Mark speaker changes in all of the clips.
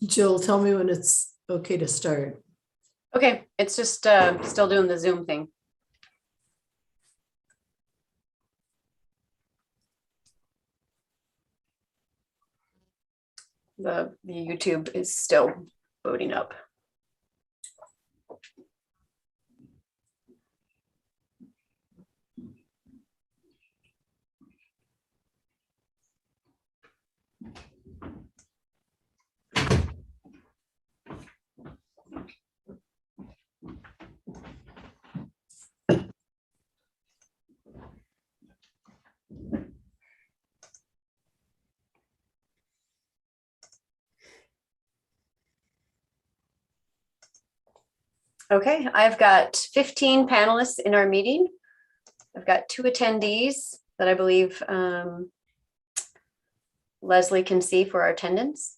Speaker 1: Jill, tell me when it's okay to start.
Speaker 2: Okay, it's just still doing the Zoom thing. The YouTube is still loading up. Okay, I've got 15 panelists in our meeting. I've got 2 attendees that I believe Leslie can see for our attendance.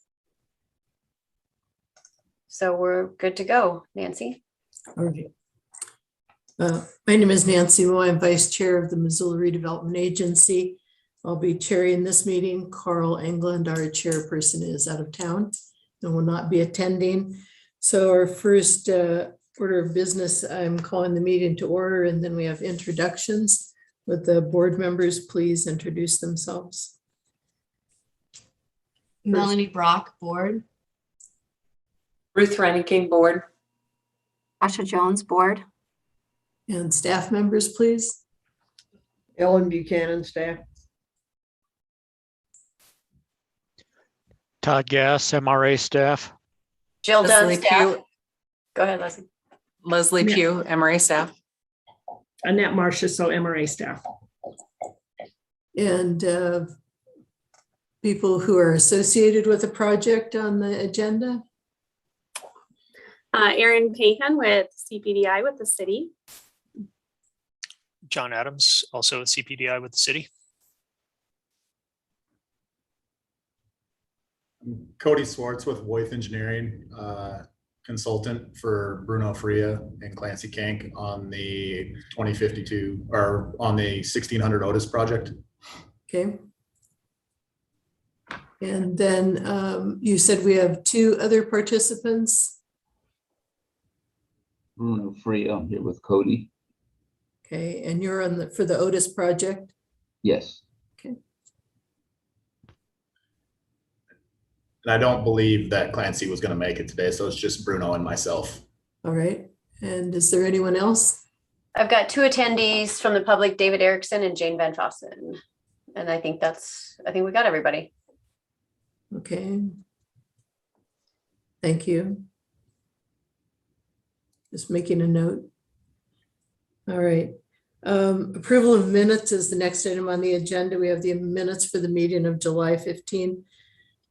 Speaker 2: So we're good to go, Nancy.
Speaker 1: Okay. My name is Nancy Moore. I'm Vice Chair of the Missoula Redevelopment Agency. I'll be chairing this meeting. Carl England, our chairperson, is out of town and will not be attending. So our first order of business, I'm calling the meeting to order, and then we have introductions. Would the board members please introduce themselves?
Speaker 3: Melanie Brock, board.
Speaker 4: Ruth Reinking, board.
Speaker 5: Asha Jones, board.
Speaker 1: And staff members, please.
Speaker 6: Ellen Buchanan, staff.
Speaker 7: Todd Gass, MRA staff.
Speaker 2: Jill Dunn,
Speaker 4: Leslie
Speaker 2: staff.
Speaker 4: Pugh.
Speaker 2: Go ahead, Leslie.
Speaker 4: Leslie Pugh, MRA staff.
Speaker 8: Annette Marcia, so MRA staff.
Speaker 1: And people who are associated with the project on the agenda.
Speaker 9: Erin Pahan with CPDI with the city.
Speaker 7: John Adams, also at CPDI with the city.
Speaker 10: Cody Swartz with Voith Engineering, consultant for Bruno Freya and Clancy Kank on the 2052 or on the 1600 Otis project.
Speaker 1: Okay. And then you said we have 2 other participants.
Speaker 11: Bruno Freya, I'm here with Cody.
Speaker 1: Okay, and you're on for the Otis project.
Speaker 11: Yes.
Speaker 1: Okay.
Speaker 10: And I don't believe that Clancy was going to make it today, so it's just Bruno and myself.
Speaker 1: All right. And is there anyone else?
Speaker 2: I've got 2 attendees from the public, David Erickson and Jane Van Fossen. And I think we got everybody.
Speaker 1: Okay. Thank you. Just making a note. All right. Approval of minutes is the next item on the agenda. We have the minutes for the meeting of July 15,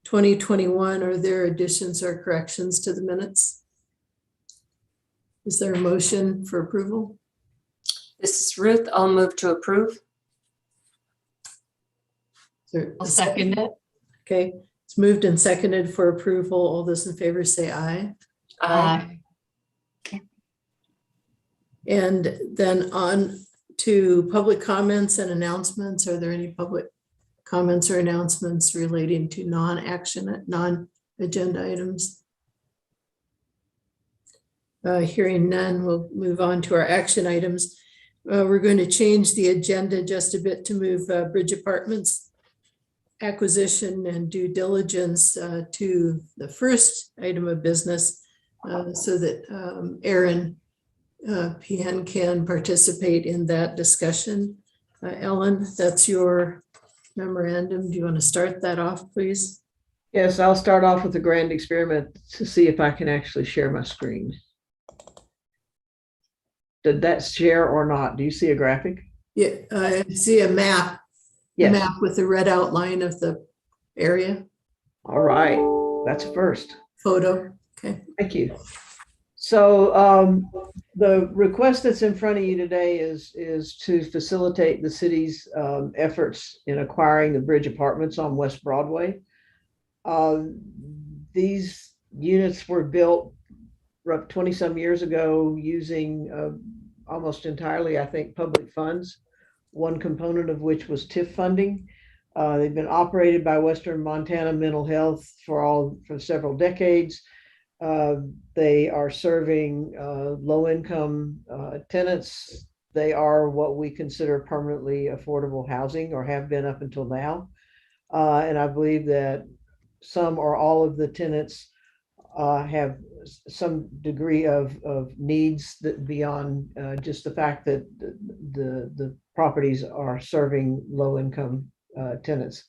Speaker 1: 2021. Are there additions or corrections to the minutes? Is there a motion for approval?
Speaker 4: This is Ruth. I'll move to approve.
Speaker 1: Is there
Speaker 3: I'll second it.
Speaker 1: Okay, it's moved and seconded for approval. All those in favor say aye.
Speaker 3: Aye.
Speaker 1: And then on to public comments and announcements. Are there any public comments or announcements relating to non-agenda items? Hearing none, we'll move on to our action items. We're going to change the agenda just a bit to move Bridge Apartments acquisition and due diligence to the first item of business so that Aaron PN can participate in that discussion. Ellen, that's your memorandum. Do you want to start that off, please?
Speaker 6: Yes, I'll start off with a grand experiment to see if I can actually share my screen. Did that share or not? Do you see a graphic?
Speaker 1: Yeah, I see a map.
Speaker 6: Yes.
Speaker 1: Map with the red outline of the area.
Speaker 6: All right, that's a first.
Speaker 1: Photo. Okay.
Speaker 6: Thank you. So the request that's in front of you today is to facilitate the city's efforts in acquiring the Bridge Apartments on West Broadway. These units were built 20 some years ago using almost entirely, I think, public funds, one component of which was TIF funding. They've been operated by Western Montana Mental Health for several decades. They are serving low-income tenants. They are what we consider permanently affordable housing, or have been up until now. And I believe that some or all of the tenants have some degree of needs that beyond just the fact that the properties are serving low-income tenants.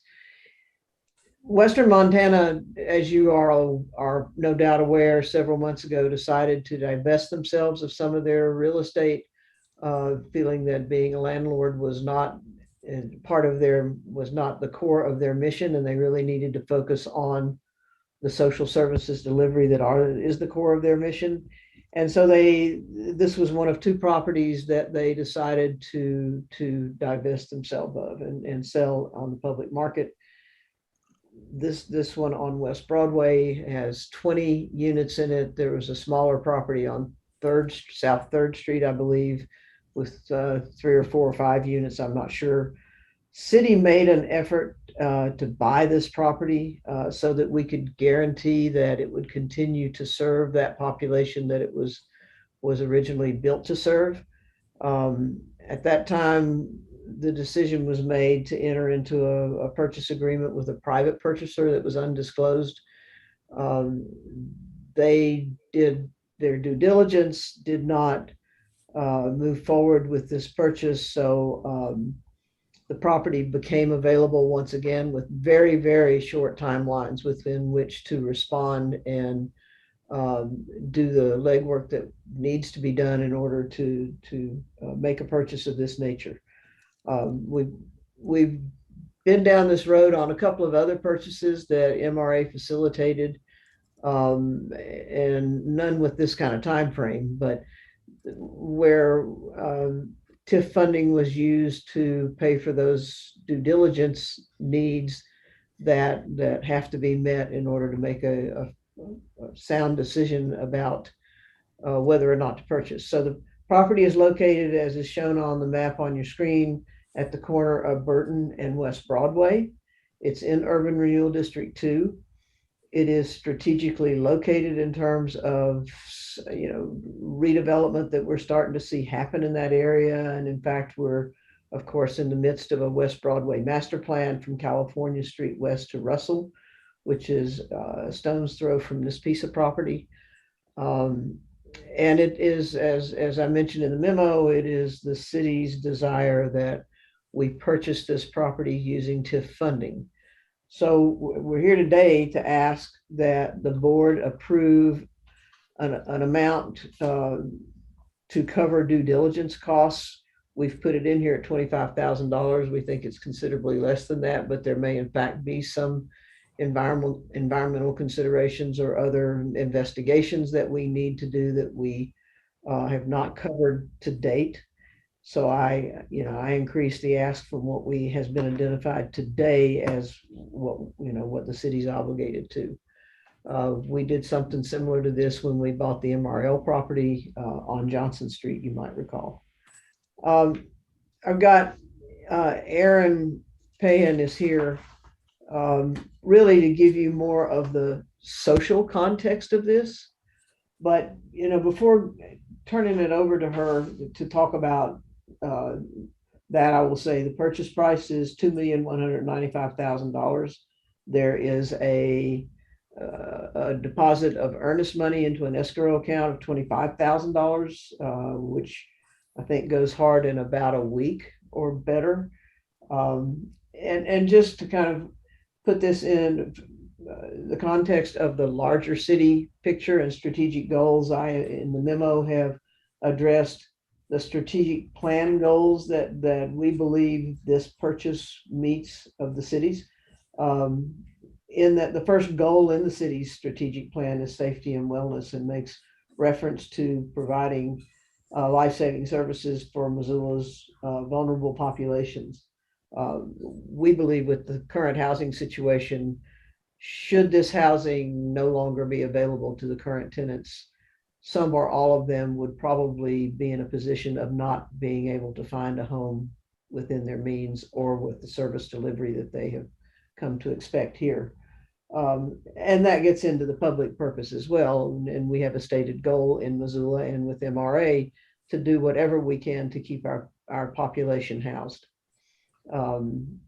Speaker 6: Western Montana, as you are no doubt aware, several months ago decided to divest themselves of some of their real estate, feeling that being a landlord was not the core of their mission, and they really needed to focus on the social services delivery that is the core of their mission. And so this was one of two properties that they decided to divest themselves of and sell on the public market. This one on West Broadway has 20 units in it. There was a smaller property on South 3rd Street, I believe, with 3 or 4 or 5 units, I'm not sure. City made an effort to buy this property so that we could guarantee that it would continue to serve that population that it was originally built to serve. At that time, the decision was made to enter into a purchase agreement with a private purchaser that was undisclosed. They did their due diligence, did not move forward with this purchase. So the property became available once again with very, very short timelines within which to respond and do the legwork that needs to be done in order to make a purchase of this nature. We've been down this road on a couple of other purchases that MRA facilitated, and none with this kind of time frame, but where TIF funding was used to pay for those due diligence needs that have to be met in order to make a sound decision about whether or not to purchase. So the property is located, as is shown on the map on your screen, at the corner of Burton and West Broadway. It's in Urban Renewal District 2. It is strategically located in terms of, redevelopment that we're starting to see happen in that area. And in fact, we're, of course, in the midst of a West Broadway master plan from California Street West to Russell, which is a stone's throw from this piece of property. And it is, as I mentioned in the memo, it is the city's desire that we purchase this property using TIF funding. So we're here today to ask that the board approve an amount to cover due diligence costs. We've put it in here at $25,000. We think it's considerably less than that, but there may in fact be some environmental considerations or other investigations that we need to do that we have not covered to date. So I increased the ask from what has been identified today as what the city's obligated to. We did something similar to this when we bought the MRL property on Johnson Street, you might recall. I've got Aaron Payan is here really to give you more of the social context of this. But, before turning it over to her to talk about that, I will say the purchase price is $2,195,000. There is a deposit of earnest money into an escrow account of $25,000, which I think goes hard in about a week or better. And just to kind of put this in the context of the larger city picture and strategic goals, I, in the memo, have addressed the strategic plan goals that we believe this purchase meets of the cities. In that the first goal in the city's strategic plan is safety and wellness, and makes reference to providing life-saving services for Missoula's vulnerable populations. We believe with the current housing situation, should this housing no longer be available to the current tenants, some or all of them would probably be in a position of not being able to find a home within their means or with the service delivery that they have come to expect here. And that gets into the public purpose as well. And we have a stated goal in Missoula and with MRA to do whatever we can to keep our population housed. And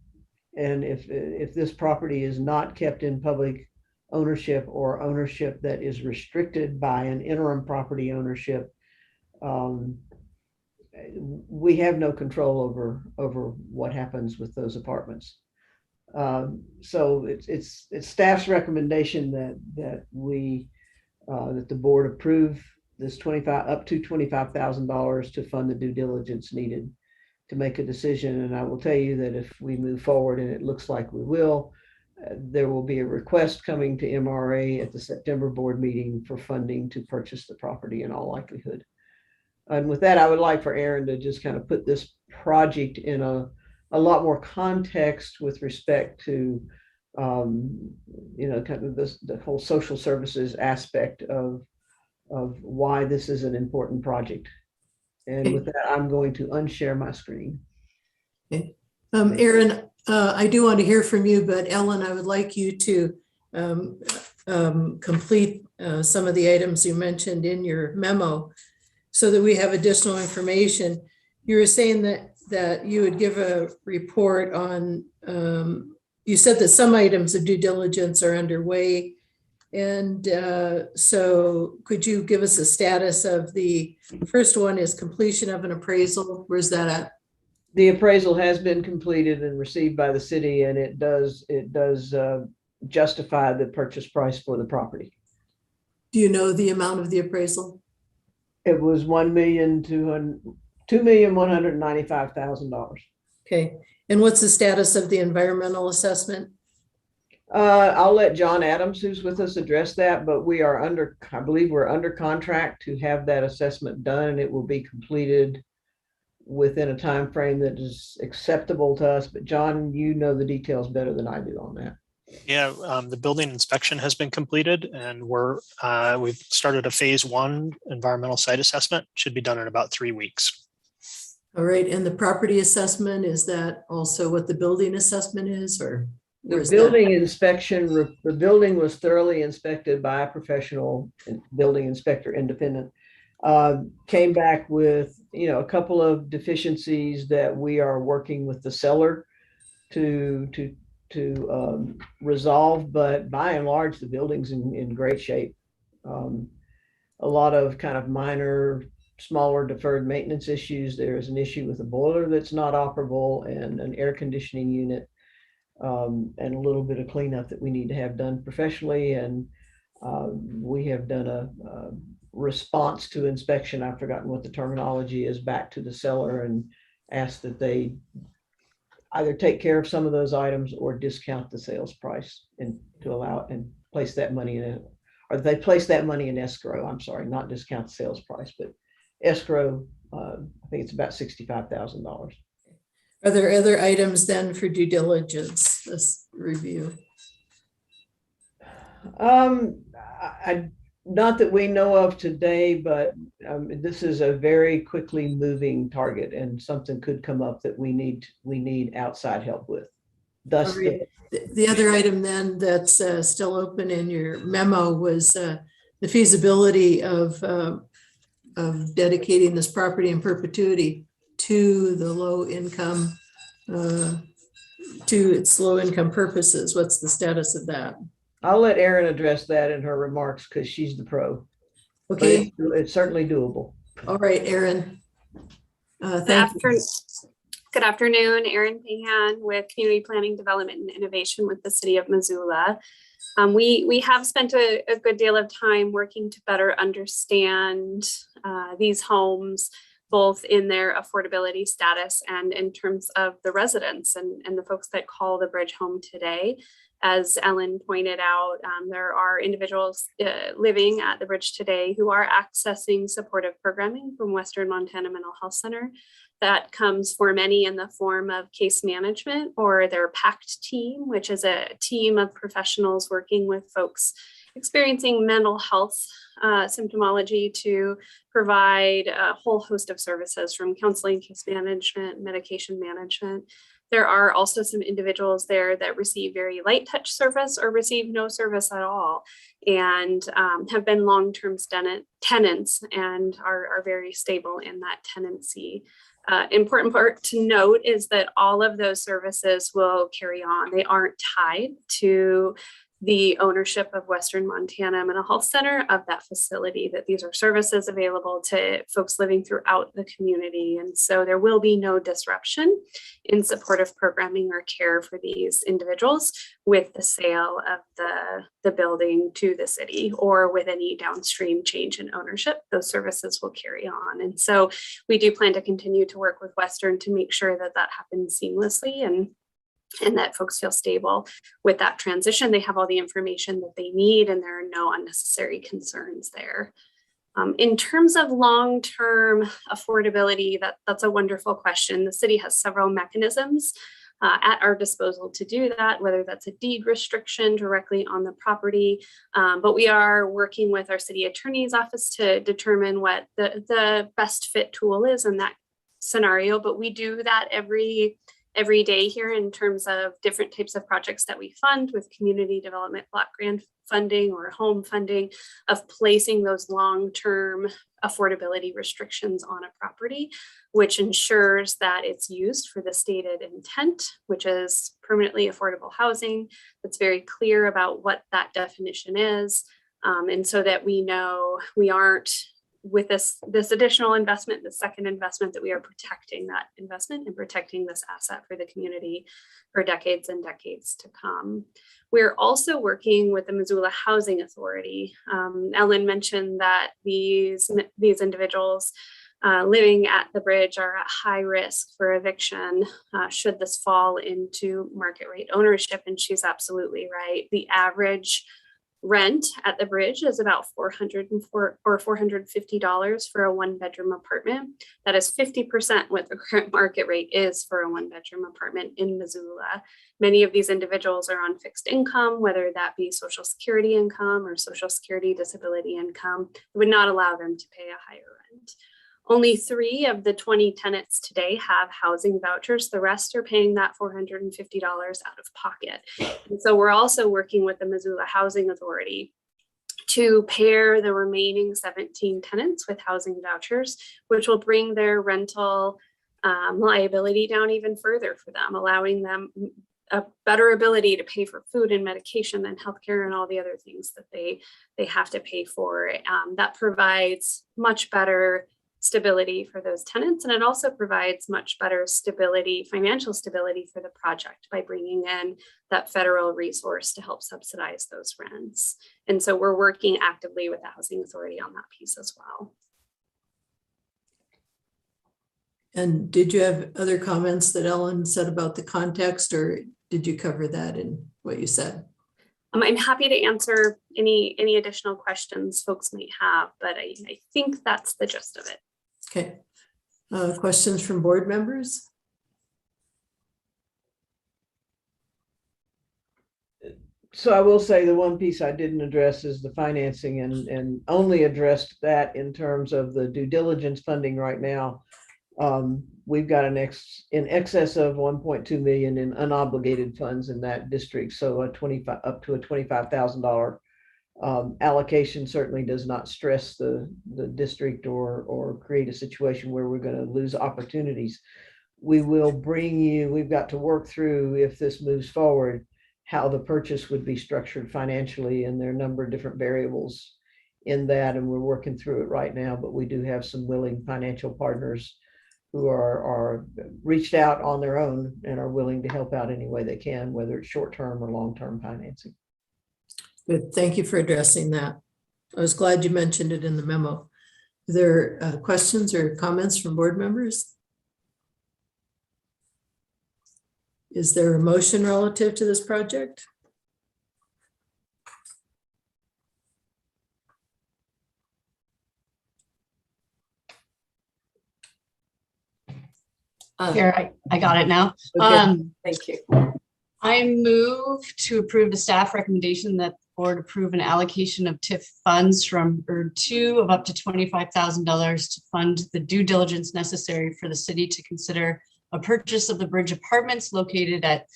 Speaker 6: if this property is not kept in public ownership or ownership that is restricted by an interim property ownership, we have no control over what happens with those apartments. So it's staff's recommendation that the board approve this up to $25,000 to fund the due diligence needed to make a decision. And I will tell you that if we move forward, and it looks like we will, there will be a request coming to MRA at the September board meeting for funding to purchase the property in all likelihood. And with that, I would like for Aaron to just kind of put this project in a lot more context with respect to, kind of the whole social services aspect of why this is an important project. And with that, I'm going to unshare my screen.
Speaker 1: Okay. Aaron, I do want to hear from you, but Ellen, I would like you to complete some of the items you mentioned in your memo so that we have additional information. You were saying that you would give a report on, you said that some items of due diligence are underway. And so could you give us a status of the first one is completion of an appraisal? Where's that at?
Speaker 6: The appraisal has been completed and received by the city, and it does justify the purchase price for the property.
Speaker 1: Do you know the amount of the appraisal?
Speaker 6: It was $2,195,000.
Speaker 1: Okay. And what's the status of the environmental assessment?
Speaker 6: I'll let John Adams, who's with us, address that, but I believe we're under contract to have that assessment done, and it will be completed within a time frame that is acceptable to us. But John, you know the details better than I do on that.
Speaker 7: Yeah, the building inspection has been completed, and we've started a phase 1 environmental site assessment. Should be done in about 3 weeks.
Speaker 1: All right. And the property assessment, is that also what the building assessment is, or?
Speaker 6: The building inspection, the building was thoroughly inspected by a professional building inspector, independent. Came back with, a couple of deficiencies that we are working with the seller to resolve, but by and large, the building's in great shape. A lot of kind of minor, smaller deferred maintenance issues. There is an issue with a boiler that's not operable and an air conditioning unit. And a little bit of cleanup that we need to have done professionally. And we have done a response to inspection. I've forgotten what the terminology is, back to the seller and asked that they either take care of some of those items or discount the sales price and to allow and place that money in they place that money in escrow. I'm sorry, not discount the sales price, but escrow. I think it's about $65,000.
Speaker 1: Are there other items then for due diligence, this review?
Speaker 6: Not that we know of today, but this is a very quickly moving target, and something could come up that we need outside help with. Thus,
Speaker 1: Right. The other item then that's still open in your memo was the feasibility of dedicating this property in perpetuity to the low income, to its low income purposes. What's the status of that?
Speaker 6: I'll let Erin address that in her remarks because she's the pro.
Speaker 1: Okay.
Speaker 6: But it's certainly doable.
Speaker 1: All right, Erin. Thank you.
Speaker 9: Good afternoon, Erin Pahan with Community Planning, Development, and Innovation with the City of Missoula. We have spent a good deal of time working to better understand these homes, both in their affordability status and in terms of the residents and the folks that call the Bridge home today. As Ellen pointed out, there are individuals living at the Bridge today who are accessing supportive programming from Western Montana Mental Health Center. That comes for many in the form of case management or their PACT team, which is a team of professionals working with folks experiencing mental health symptomology to provide a whole host of services from counseling, case management, medication management. There are also some individuals there that receive very light touch service or receive no service at all, and have been long-term tenants and are very stable in that tenancy. Important part to note is that all of those services will carry on. They aren't tied to the ownership of Western Montana Mental Health Center of that facility, that these are services available to folks living throughout the community. And so there will be no disruption in supportive programming or care for these individuals with the sale of the building to the city, or with any downstream change in ownership. Those services will carry on. And so we do plan to continue to work with Western to make sure that that happens seamlessly and that folks feel stable with that transition. They have all the information that they need, and there are no unnecessary concerns there. In terms of long-term affordability, that's a wonderful question. The city has several mechanisms at our disposal to do that, whether that's a deed restriction directly on the property, but we are working with our city attorney's office to determine what the best fit tool is in that scenario. But we do that every day here in terms of different types of projects that we fund with community development block grant funding or home funding, of placing those long-term affordability restrictions on a property, which ensures that it's used for the stated intent, which is permanently affordable housing. That's very clear about what that definition is. And so that we know we aren't, with this additional investment, the second investment, that we are protecting that investment and protecting this asset for the community for decades and decades to come. We're also working with the Missoula Housing Authority. Ellen mentioned that these individuals living at the bridge are at high risk for eviction should this fall into market rate ownership, and she's absolutely right. The average rent at the bridge is about $404 or $450 for a one-bedroom apartment. That is 50% what the current market rate is for a one-bedroom apartment in Missoula. Many of these individuals are on fixed income, whether that be Social Security income or Social Security disability income. It would not allow them to pay a higher rent. Only 3 of the 20 tenants today have housing vouchers. The rest are paying that $450 out of pocket. And so we're also working with the Missoula Housing Authority to pair the remaining 17 tenants with housing vouchers, which will bring their rental liability down even further for them, allowing them a better ability to pay for food and medication and healthcare and all the other things that they have to pay for. That provides much better stability for those tenants. And it also provides much better stability, financial stability for the project by bringing in that federal resource to help subsidize those rents. And so we're working actively with the Housing Authority on that piece as well.
Speaker 1: And did you have other comments that Ellen said about the context, or did you cover that in what you said?
Speaker 9: I'm happy to answer any additional questions folks might have, but I think that's the gist of it.
Speaker 1: Okay. Questions from board members?
Speaker 6: So I will say the one piece I didn't address is the financing, and only addressed that in terms of the due diligence funding right now. We've got in excess of 1.2 million in unobligated funds in that district. So up to a $25,000 allocation certainly does not stress the district or create a situation where we're going to lose opportunities. We will bring you, we've got to work through, if this moves forward, how the purchase would be structured financially, and there are a number of different variables in that, and we're working through it right now. But we do have some willing financial partners who are reached out on their own and are willing to help out any way they can, whether it's short-term or long-term financing.
Speaker 1: Good, thank you for addressing that. I was glad you mentioned it in the memo. Are there questions or comments from board members? Is there a motion relative to this project?
Speaker 3: Here, I got it now.
Speaker 1: Okay.
Speaker 4: Thank you.
Speaker 3: I move to approve the staff recommendation that the board approve an allocation of TIF funds from ERD2 of up to $25,000 to fund the due diligence necessary for the city to consider a purchase of the Bridge Apartments located at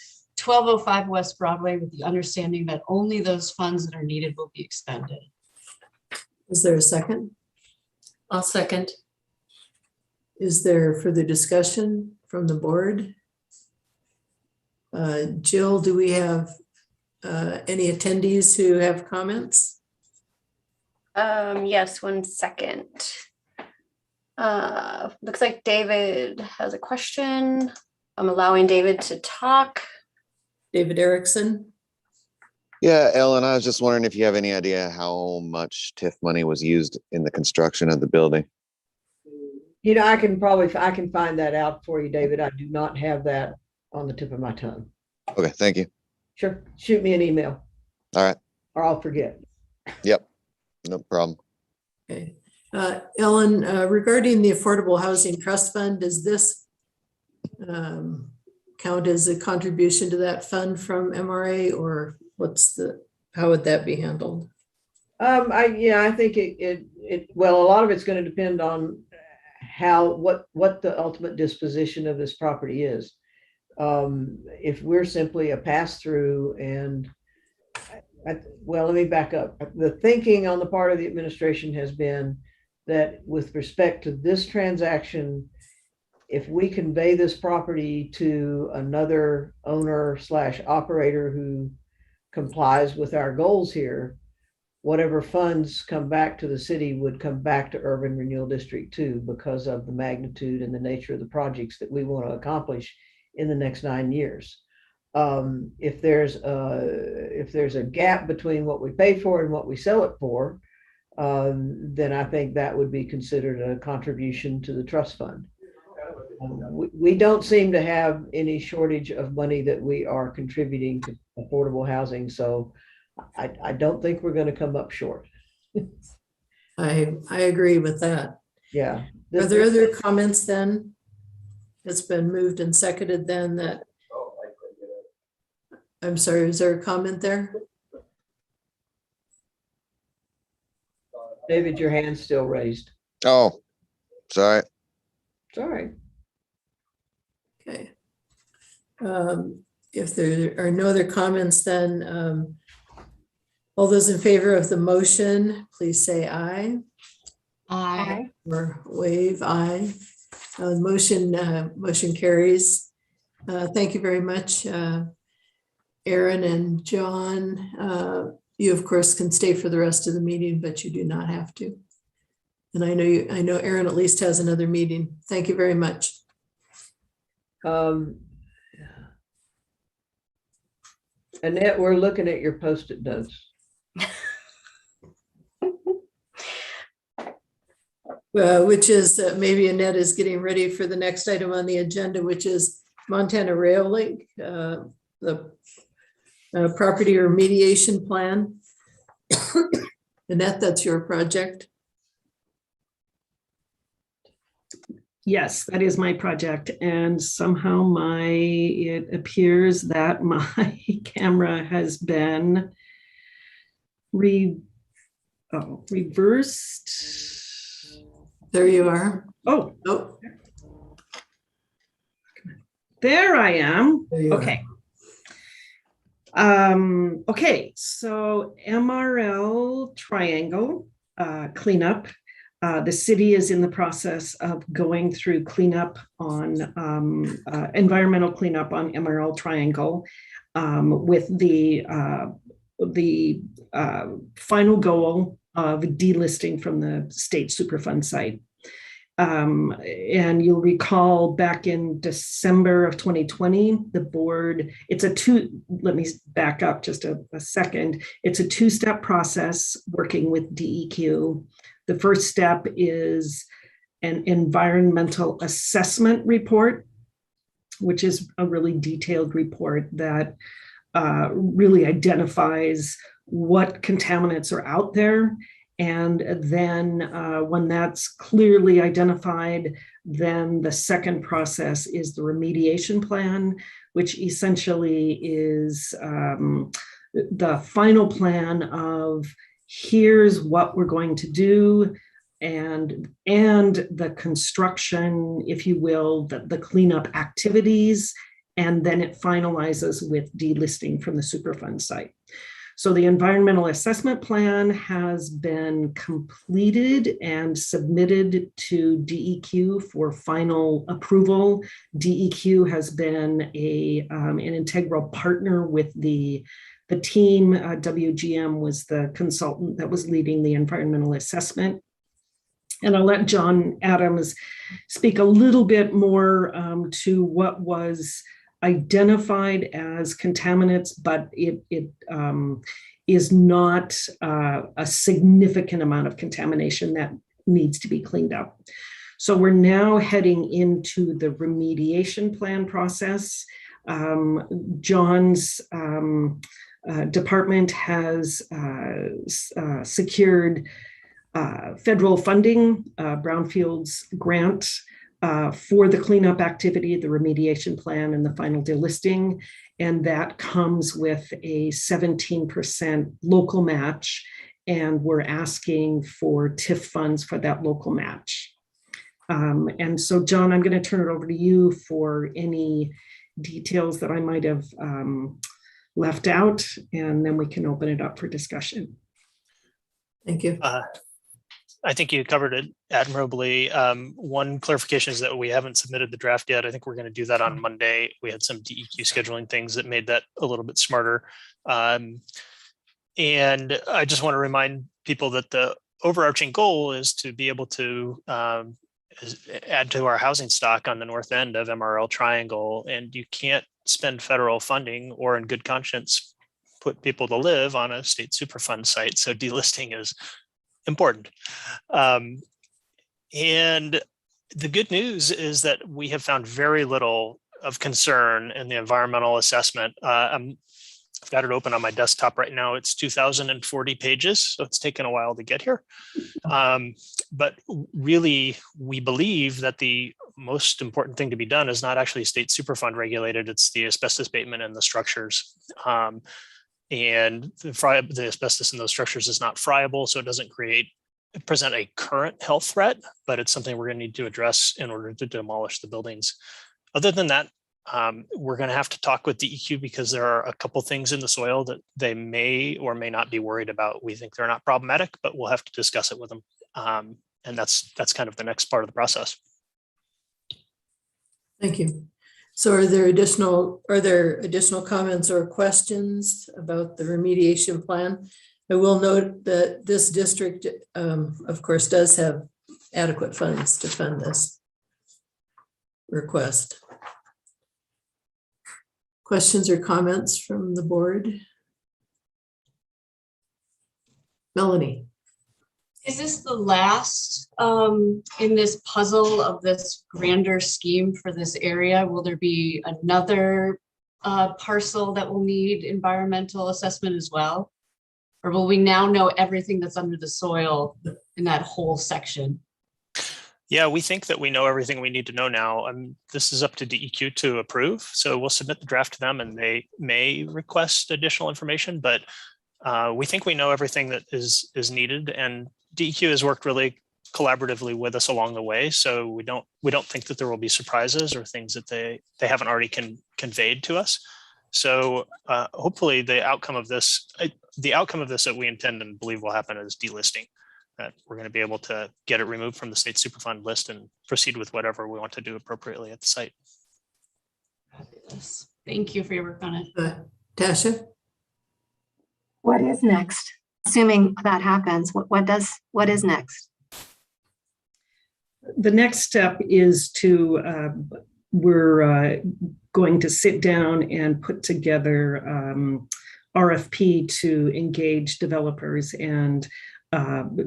Speaker 3: 1205 West Broadway, with the understanding that only those funds that are needed will be expended.
Speaker 1: Is there a second?
Speaker 4: I'll second.
Speaker 1: Is there further discussion from the board? Jill, do we have any attendees who have comments?
Speaker 2: Yes, 1 second. Looks like David has a question. I'm allowing David to talk.
Speaker 1: David Erickson?
Speaker 12: Yeah, Ellen, I was just wondering if you have any idea how much TIF money was used in the construction of the building.
Speaker 6: You know, I can find that out for you, David. I do not have that on the tip of my tongue.
Speaker 12: Okay, thank you.
Speaker 6: Sure. Shoot me an email.
Speaker 12: All right.
Speaker 6: Or I'll forget.
Speaker 12: Yep, no problem.
Speaker 1: Okay. Ellen, regarding the Affordable Housing Trust Fund, does this count as a contribution to that fund from MRA, or how would that be handled?
Speaker 6: I think well, a lot of it's going to depend on what the ultimate disposition of this property is. If we're simply a pass-through and well, let me back up. The thinking on the part of the administration has been that with respect to this transaction, if we convey this property to another owner / operator who complies with our goals here, whatever funds come back to the city would come back to Urban Renewal District 2 because of the magnitude and the nature of the projects that we want to accomplish in the next 9 years. If there's a gap between what we pay for and what we sell it for, then I think that would be considered a contribution to the trust fund. We don't seem to have any shortage of money that we are contributing to affordable housing, so I don't think we're going to come up short.
Speaker 1: I agree with that.
Speaker 6: Yeah.
Speaker 1: Are there other comments then? It's been moved and seconded then that. I'm sorry, is there a comment there?
Speaker 6: David, your hand's still raised.
Speaker 12: Oh, sorry.
Speaker 6: It's all right.
Speaker 1: Okay. If there are no other comments, then all those in favor of the motion, please say aye.
Speaker 3: Aye.
Speaker 1: Or wave aye. Motion carries. Thank you very much, Aaron and John. You of course can stay for the rest of the meeting, but you do not have to. And I know Aaron at least has another meeting. Thank you very much.
Speaker 6: Annette, we're looking at your Post-it notes.
Speaker 1: Which is maybe Annette is getting ready for the next item on the agenda, which is Montana Rail Link, the property remediation plan. Annette, that's your project.
Speaker 8: Yes, that is my project. And somehow it appears that my camera has been reversed.
Speaker 1: There you are.
Speaker 8: Oh,
Speaker 1: Oh,
Speaker 8: there I am.
Speaker 1: there you are.
Speaker 8: Okay. Okay, so MRL Triangle cleanup. The city is in the process of going through cleanup on environmental cleanup on MRL Triangle with the final goal of delisting from the state Superfund site. And you'll recall back in December of 2020, the board, let me back up just a second. It's a two-step process working with DEQ. The first step is an environmental assessment report, which is a really detailed report that really identifies what contaminants are out there. And then when that's clearly identified, Then the second process is the remediation plan, which essentially is the final plan of here's what we're going to do, and the construction, if you will, the cleanup activities, and then it finalizes with delisting from the Superfund site. So the environmental assessment plan has been completed and submitted to DEQ for final approval. DEQ has been an integral partner with the team. WGM was the consultant that was leading the environmental assessment. And I'll let John Adams speak a little bit more to what was identified as contaminants, but it is not a significant amount of contamination that needs to be cleaned up. So we're now heading into the remediation plan process. John's department has secured federal funding, brownfields grant for the cleanup activity, the remediation plan, and the final delisting. And that comes with a 17% local match. And we're asking for TIF funds for that local match. And so, John, I'm going to turn it over to you for any details that I might have left out, and then we can open it up for discussion.
Speaker 1: Thank you.
Speaker 7: I think you covered it admirably. One clarification is that we haven't submitted the draft yet. I think we're going to do that on Monday. We had some DEQ scheduling things that made that a little bit smarter. And I just want to remind people that the overarching goal is to be able to add to our housing stock on the north end of MRL Triangle. And you can't spend federal funding or in good conscience put people to live on a state Superfund site. So delisting is important. And the good news is that we have found very little of concern in the environmental assessment. I've got it open on my desktop right now. It's 2,040 pages, so it's taken a while to get here. But really, we believe that the most important thing to be done is not actually state Superfund regulated, it's the asbestos abatement in the structures. And the asbestos in those structures is not friable, so it doesn't present a current health threat, but it's something we're going to need to address in order to demolish the buildings. Other than that, we're going to have to talk with DEQ because there are a couple things in the soil that they may or may not be worried about. We think they're not problematic, but we'll have to discuss it with them. And that's kind of the next part of the process.
Speaker 1: Thank you. So are there additional comments or questions about the remediation plan? I will note that this district, of course, does have adequate funds to fund this request. Questions or comments from the board? Melanie.
Speaker 3: Is this the last in this puzzle of this grander scheme for this area? Will there be another parcel that will need environmental assessment as well? Or will we now know everything that's under the soil in that whole section?
Speaker 7: Yeah, we think that we know everything we need to know now. This is up to DEQ to approve. So we'll submit the draft to them and they may request additional information, but we think we know everything that is needed, and DEQ has worked really collaboratively with us along the way. So we don't think that there will be surprises or things that they haven't already conveyed to us. So hopefully the outcome of this that we intend and believe will happen is delisting. That we're going to be able to get it removed from the state Superfund list and proceed with whatever we want to do appropriately at the site.
Speaker 3: Fabulous. Thank you for your work on it.
Speaker 1: Tasha?
Speaker 5: What is next? Assuming that happens, what is next?
Speaker 8: The next step is we're going to sit down and put together RFP to engage developers and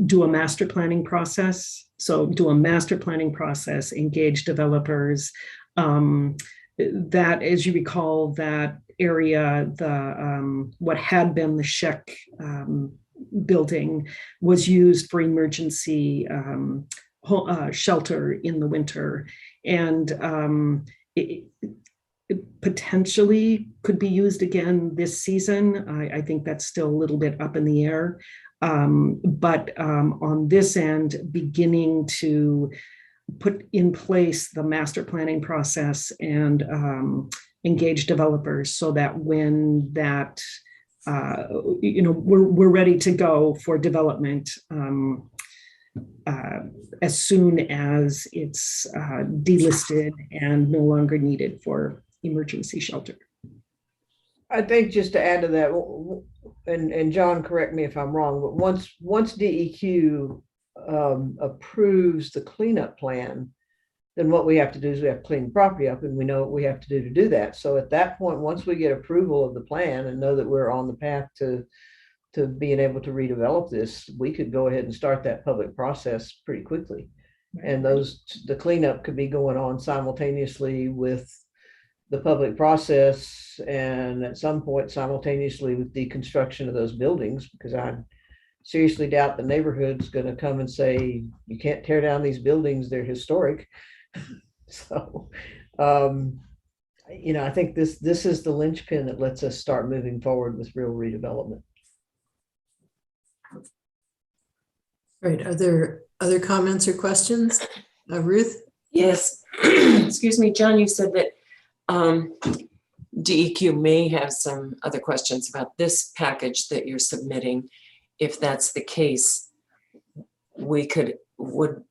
Speaker 8: do a master planning process. So do a master planning process, engage developers. That, as you recall, that area, what had been the Sheck building was used for emergency shelter in the winter. And it potentially could be used again this season. I think that's still a little bit up in the air. But on this end, beginning to put in place the master planning process and engage developers so that when that, we're ready to go for development as soon as it's delisted and no longer needed for emergency shelter.
Speaker 6: I think just to add to that, and John, correct me if I'm wrong, but once DEQ approves the cleanup plan, then what we have to do is we have to clean the property up, and we know what we have to do that. So at that point, once we get approval of the plan and know that we're on the path to being able to redevelop this, we could go ahead and start that public process pretty quickly. And the cleanup could be going on simultaneously with the public process, and at some point simultaneously with deconstruction of those buildings, because I seriously doubt the neighborhood's going to come and say, you can't tear down these buildings, they're historic. So, I think this is the linchpin that lets us start moving forward with real redevelopment.
Speaker 1: Right. Are there other comments or questions? Ruth?
Speaker 4: Yes. Excuse me, John, you said that DEQ may have some other questions about this package that you're submitting. If that's the case,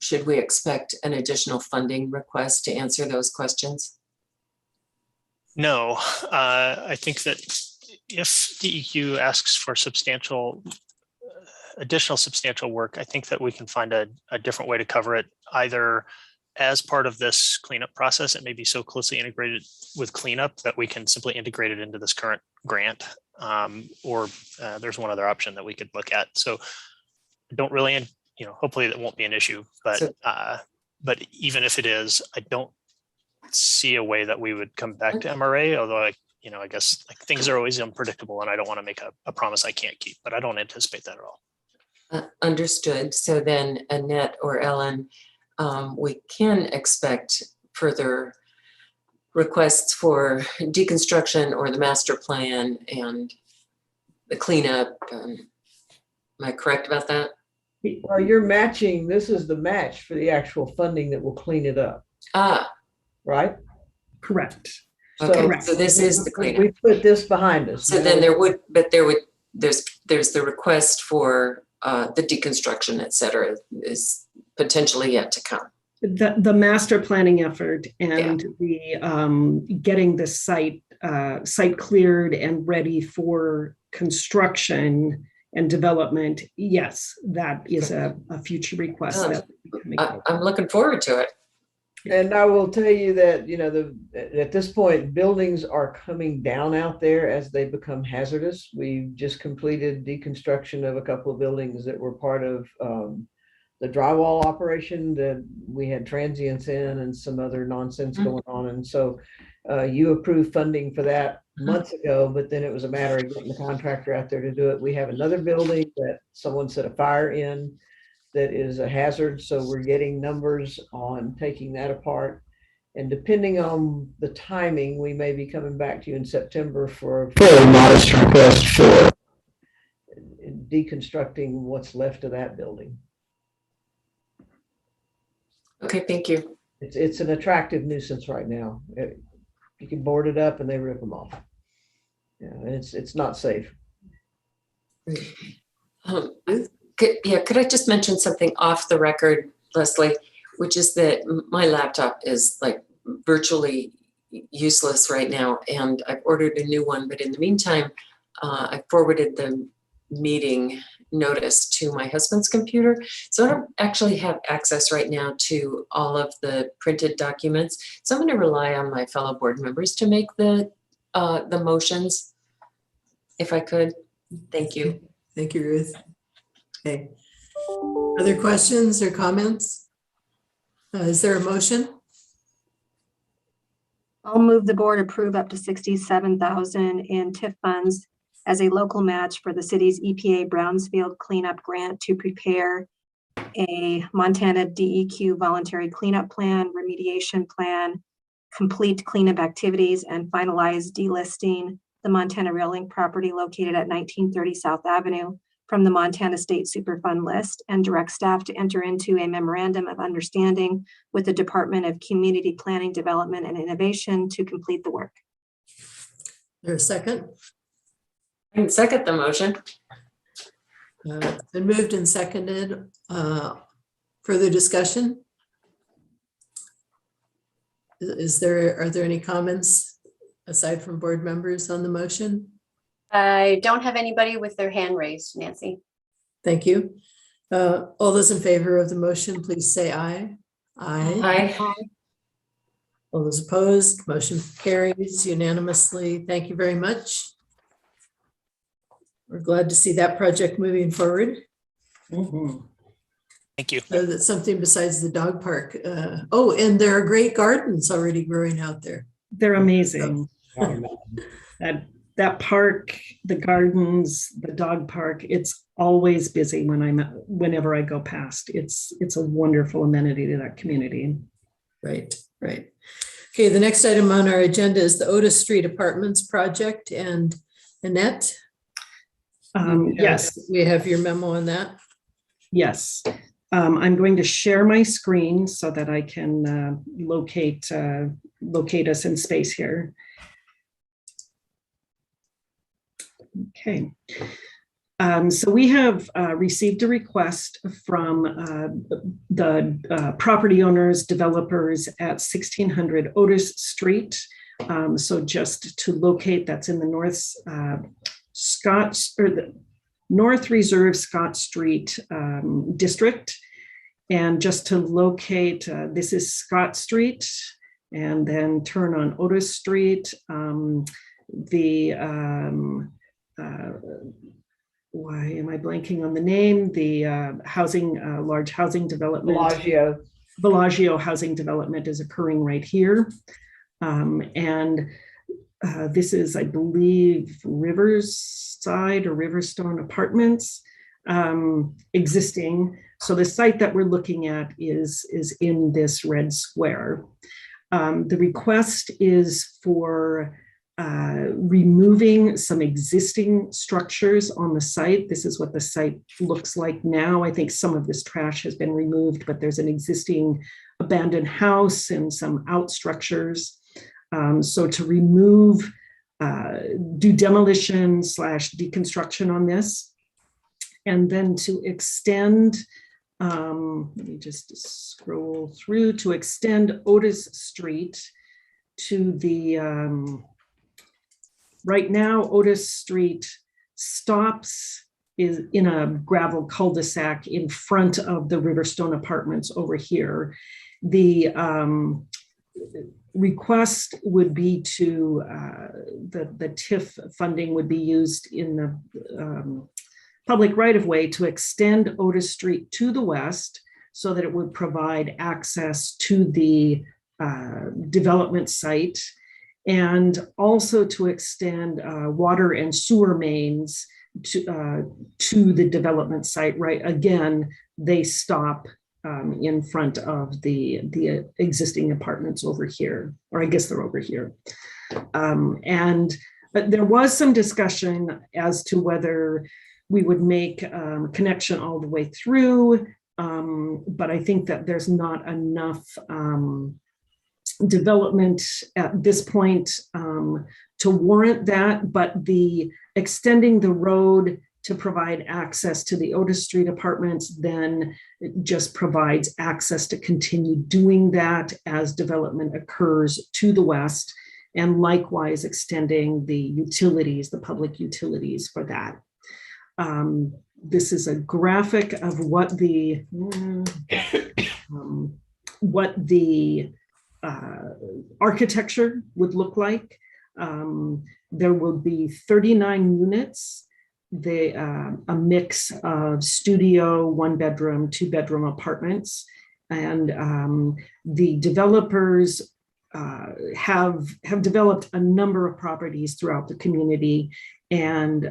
Speaker 4: should we expect an additional funding request to answer those questions?
Speaker 7: No, I think that if DEQ asks for additional substantial work, I think that we can find a different way to cover it, either as part of this cleanup process. It may be so closely integrated with cleanup that we can simply integrate it into this current grant, or there's one other option that we could look at. So I don't really, hopefully that won't be an issue, but even if it is, I don't see a way that we would come back to MRA, although I guess things are always unpredictable and I don't want to make a promise I can't keep, but I don't anticipate that at all.
Speaker 4: Understood. So then Annette or Ellen, we can expect further requests for deconstruction or the master plan and the cleanup. Am I correct about that?
Speaker 6: Well, you're matching, this is the match for the actual funding that will clean it up. Right?
Speaker 8: Correct.
Speaker 4: Okay, so this is the cleanup.
Speaker 6: We put this behind us.
Speaker 4: So then there's the request for the deconstruction, et cetera, is potentially yet to come.
Speaker 8: The master planning effort and the getting the site cleared and ready for construction and development. Yes, that is a future request.
Speaker 4: I'm looking forward to it.
Speaker 6: And I will tell you that, at this point, buildings are coming down out there as they become hazardous. We just completed deconstruction of a couple of buildings that were part of the drywall operation that we had transients in and some other nonsense going on. And so you approved funding for that months ago, but then it was a matter of getting the contractor out there to do it. We have another building that someone set a fire in that is a hazard. So we're getting numbers on taking that apart. And depending on the timing, we may be coming back to you in September for a modest request for deconstructing what's left of that building.
Speaker 4: Okay, thank you.
Speaker 6: It's an attractive nuisance right now. You can board it up and they rip them off. Yeah, and it's not safe.
Speaker 4: Could I just mention something off the record, Leslie, which is that my laptop is virtually useless right now, and I've ordered a new one. But in the meantime, I forwarded the meeting notice to my husband's computer, so I don't actually have access right now to all of the printed documents. So I'm going to rely on my fellow board members to make the motions, if I could. Thank you.
Speaker 1: Thank you, Ruth. Okay. Other questions or comments? Is there a motion?
Speaker 5: I'll move the board approve up to $67,000 in TIF funds as a local match for the city's EPA Brownsfield cleanup grant to prepare a Montana DEQ voluntary cleanup plan, remediation plan, complete cleanup activities, and finalize delisting the Montana Railing property located at 1930 South Avenue from the Montana State Superfund list, and direct staff to enter into a memorandum of understanding with the Department of Community Planning, Development, and Innovation to complete the work.
Speaker 1: There's a second.
Speaker 4: I can second the motion.
Speaker 1: It's been moved and seconded. Further discussion? Are there any comments aside from board members on the motion?
Speaker 2: I don't have anybody with their hand raised, Nancy.
Speaker 1: Thank you. All those in favor of the motion, please say aye. Aye.
Speaker 4: Aye.
Speaker 1: All those opposed, motion carries unanimously. Thank you very much. We're glad to see that project moving forward.
Speaker 7: Thank you.
Speaker 1: So that's something besides the dog park. Oh, and there are great gardens already growing out there.
Speaker 8: They're amazing. That park, the gardens, the dog park, it's always busy whenever I go past. It's a wonderful amenity to that community.
Speaker 1: Right. Okay, the next item on our agenda is the Otis Street Apartments project, and Annette.
Speaker 8: Yes.
Speaker 1: We have your memo on that.
Speaker 8: Yes. I'm going to share my screen so that I can locate us in space here. Okay. So we have received a request from the property owners, developers at 1600 Otis Street. So just to locate, that's in the North Reserve Scott Street district. And just to locate, this is Scott Street, and then turn on Otis Street. Why am I blanking on the name? The large housing development. Bellagio housing development is occurring right here. This is, I believe, Riverside or Riverstone Apartments existing. So the site that we're looking at is in this red square. The request is for removing some existing structures on the site. This is what the site looks like now. I think some of this trash has been removed, but there's an existing abandoned house and some out structures. So to remove, do demolition / deconstruction on this, and then to extend, let me just scroll through, to extend Otis Street to the, right now Otis Street stops is in a gravel cul-de-sac in front of the Riverstone Apartments over here. The request would be to, the TIF funding would be used in the public right-of-way to extend Otis Street to the west so that it would provide access to the development site, and also to extend water and sewer mains to the development site. Right, again, they stop in front of the existing apartments over here, or I guess they're over here. But there was some discussion as to whether we would make connection all the way through, but I think that there's not enough development at this point to warrant that, but the extending the road to provide access to the Otis Street Apartments then just provides access to continue doing that as development occurs to the west, and likewise extending the utilities, the public utilities for that. This is a graphic of what the architecture would look like. There will be 39 units. A mix of studio, 1-bedroom, 2-bedroom apartments. And the developers have developed a number of properties throughout the community, and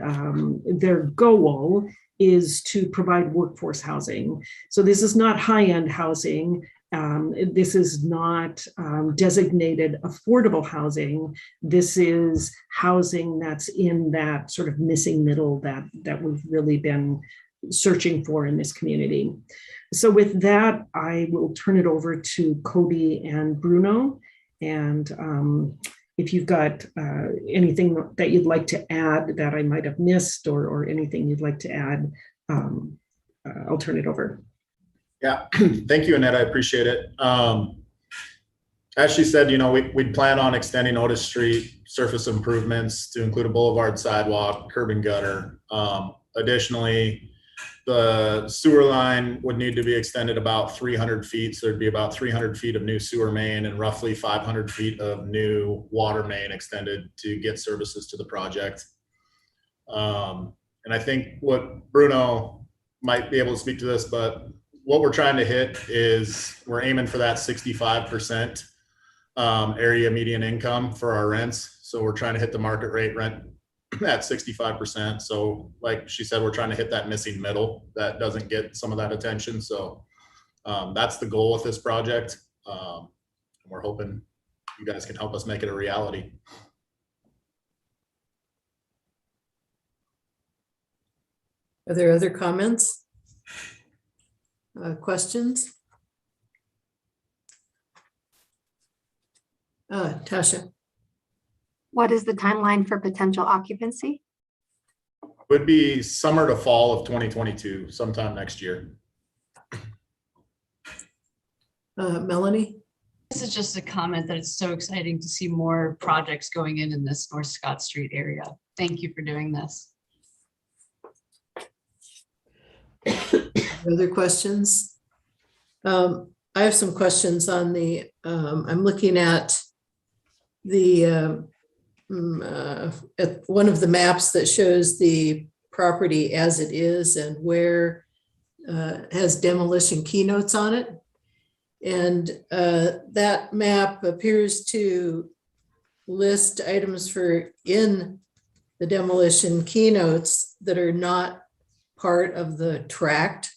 Speaker 8: their goal is to provide workforce housing. So this is not high-end housing. This is not designated affordable housing. This is housing that's in that sort of missing middle that we've really been searching for in this community. So with that, I will turn it over to Cody and Bruno. And if you've got anything that you'd like to add that I might have missed, or anything you'd like to add, I'll turn it over.
Speaker 10: Yeah, thank you, Annette. I appreciate it. As she said, we'd plan on extending Otis Street, surface improvements to include a boulevard sidewalk, curb and gutter. Additionally, the sewer line would need to be extended about 300 feet. So there'd be about 300 feet of new sewer main and roughly 500 feet of new water main extended to get services to the project. And I think what Bruno might be able to speak to this, but what we're trying to hit is we're aiming for that 65% area median income for our rents. So we're trying to hit the market rate rent at 65%. So like she said, we're trying to hit that missing middle that doesn't get some of that attention. So that's the goal with this project. We're hoping you guys can help us make it a reality.
Speaker 1: Are there other comments? Questions? Tasha.
Speaker 5: What is the timeline for potential occupancy?
Speaker 10: Would be summer to fall of 2022, sometime next year.
Speaker 1: Melanie?
Speaker 3: This is just a comment that it's so exciting to see more projects going in this North Scott Street area. Thank you for doing this.
Speaker 1: Other questions? I have some questions on the, I'm looking at the, at one of the maps that shows the property as it is and where has demolition keynotes on it. And that map appears to list items for in the demolition keynotes that are not part of the tract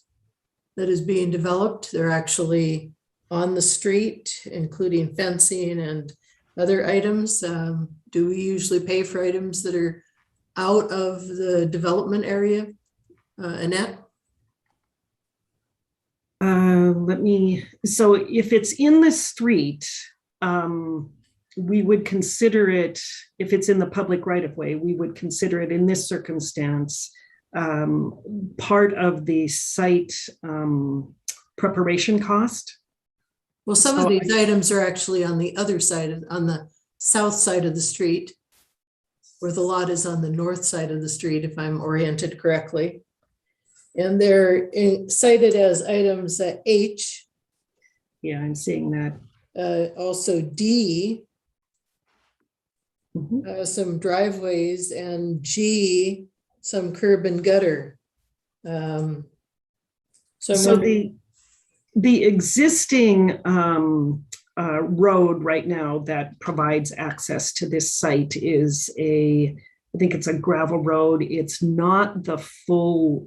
Speaker 1: that is being developed. They're actually on the street, including fencing and other items. Do we usually pay for items that are out of the development area? Annette?
Speaker 8: So if it's in the street, we would consider it, if it's in the public right of way, we would consider it in this circumstance part of the site preparation cost.
Speaker 1: Well, some of these items are actually on the other side, on the south side of the street, where the lot is on the north side of the street, if I'm oriented correctly. And they're cited as items H.
Speaker 8: Yeah, I'm seeing that.
Speaker 1: Also D,
Speaker 8: Mhm.
Speaker 1: Some driveways, and G, some curb and gutter. So
Speaker 8: the existing road right now that provides access to this site is I think it's a gravel road. It's not the full,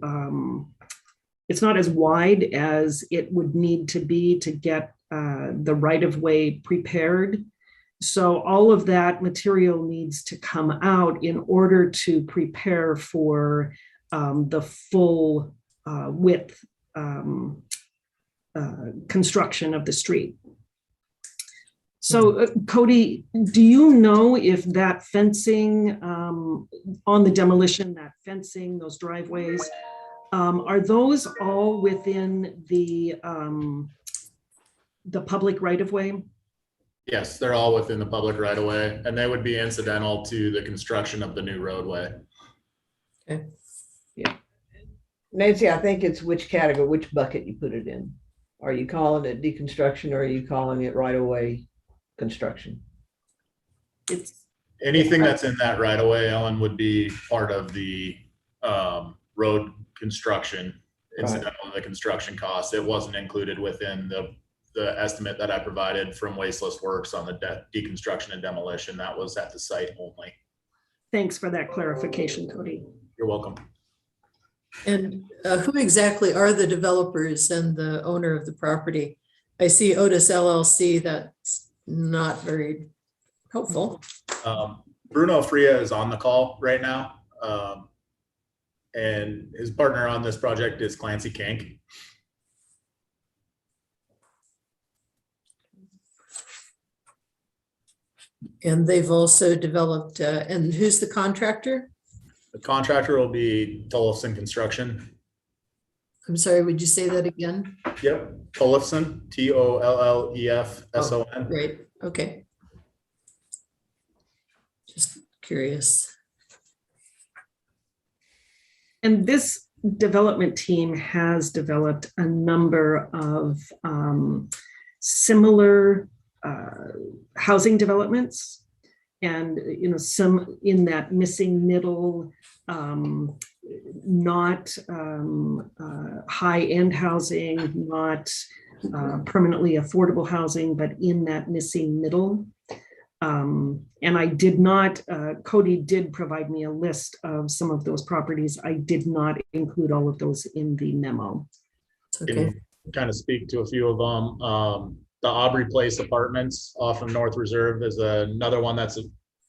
Speaker 8: it's not as wide as it would need to be to get the right of way prepared. So all of that material needs to come out in order to prepare for the full width construction of the street. So Cody, do you know if that fencing on the demolition, that fencing, those driveways, are those all within the public right of way?
Speaker 10: Yes, they're all within the public right of way, and they would be incidental to the construction of the new roadway.
Speaker 1: Okay.
Speaker 6: Yeah. Nancy, I think it's which category, which bucket you put it in. Are you calling it deconstruction or are you calling it right of way construction?
Speaker 8: It's
Speaker 10: Anything that's in that right of way, Ellen, would be part of the road construction, incidental to the construction cost. It wasn't included within the estimate that I provided from Wasteless Works on the deconstruction and demolition. That was at the site only.
Speaker 8: Thanks for that clarification, Cody.
Speaker 10: You're welcome.
Speaker 1: And who exactly are the developers and the owner of the property? I see Otis LLC, that's not very helpful.
Speaker 10: Bruno Fria is on the call right now. And his partner on this project is Clancy Kank.
Speaker 1: And they've also developed, and who's the contractor?
Speaker 10: The contractor will be Tollefson Construction.
Speaker 1: I'm sorry, would you say that again?
Speaker 10: Yep, Tollefson, Tollefson.
Speaker 1: Great, okay. Just curious.
Speaker 8: And this development team has developed a number of similar housing developments, and some in that missing middle, not high-end housing, not permanently affordable housing, but in that missing middle. And I did not, Cody did provide me a list of some of those properties. I did not include all of those in the memo.
Speaker 1: Okay.
Speaker 10: Can kind of speak to a few of them. The Aubrey Place Apartments off of North Reserve is another one that's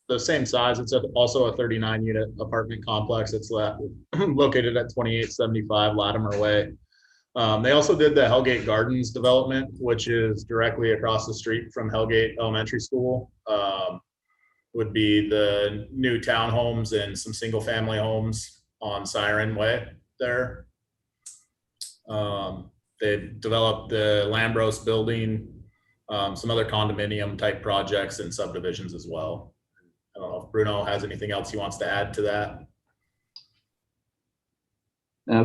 Speaker 10: the same size. It's also a 39 unit apartment complex. It's located at 2875 Latimer Way. They also did the Hellgate Gardens development, which is directly across the street from Hellgate Elementary School. Would be the new townhomes and some single family homes on Siren Way there. They've developed the Lambros building, some other condominium type projects and subdivisions as well. I don't know if Bruno has anything else he wants to add to that.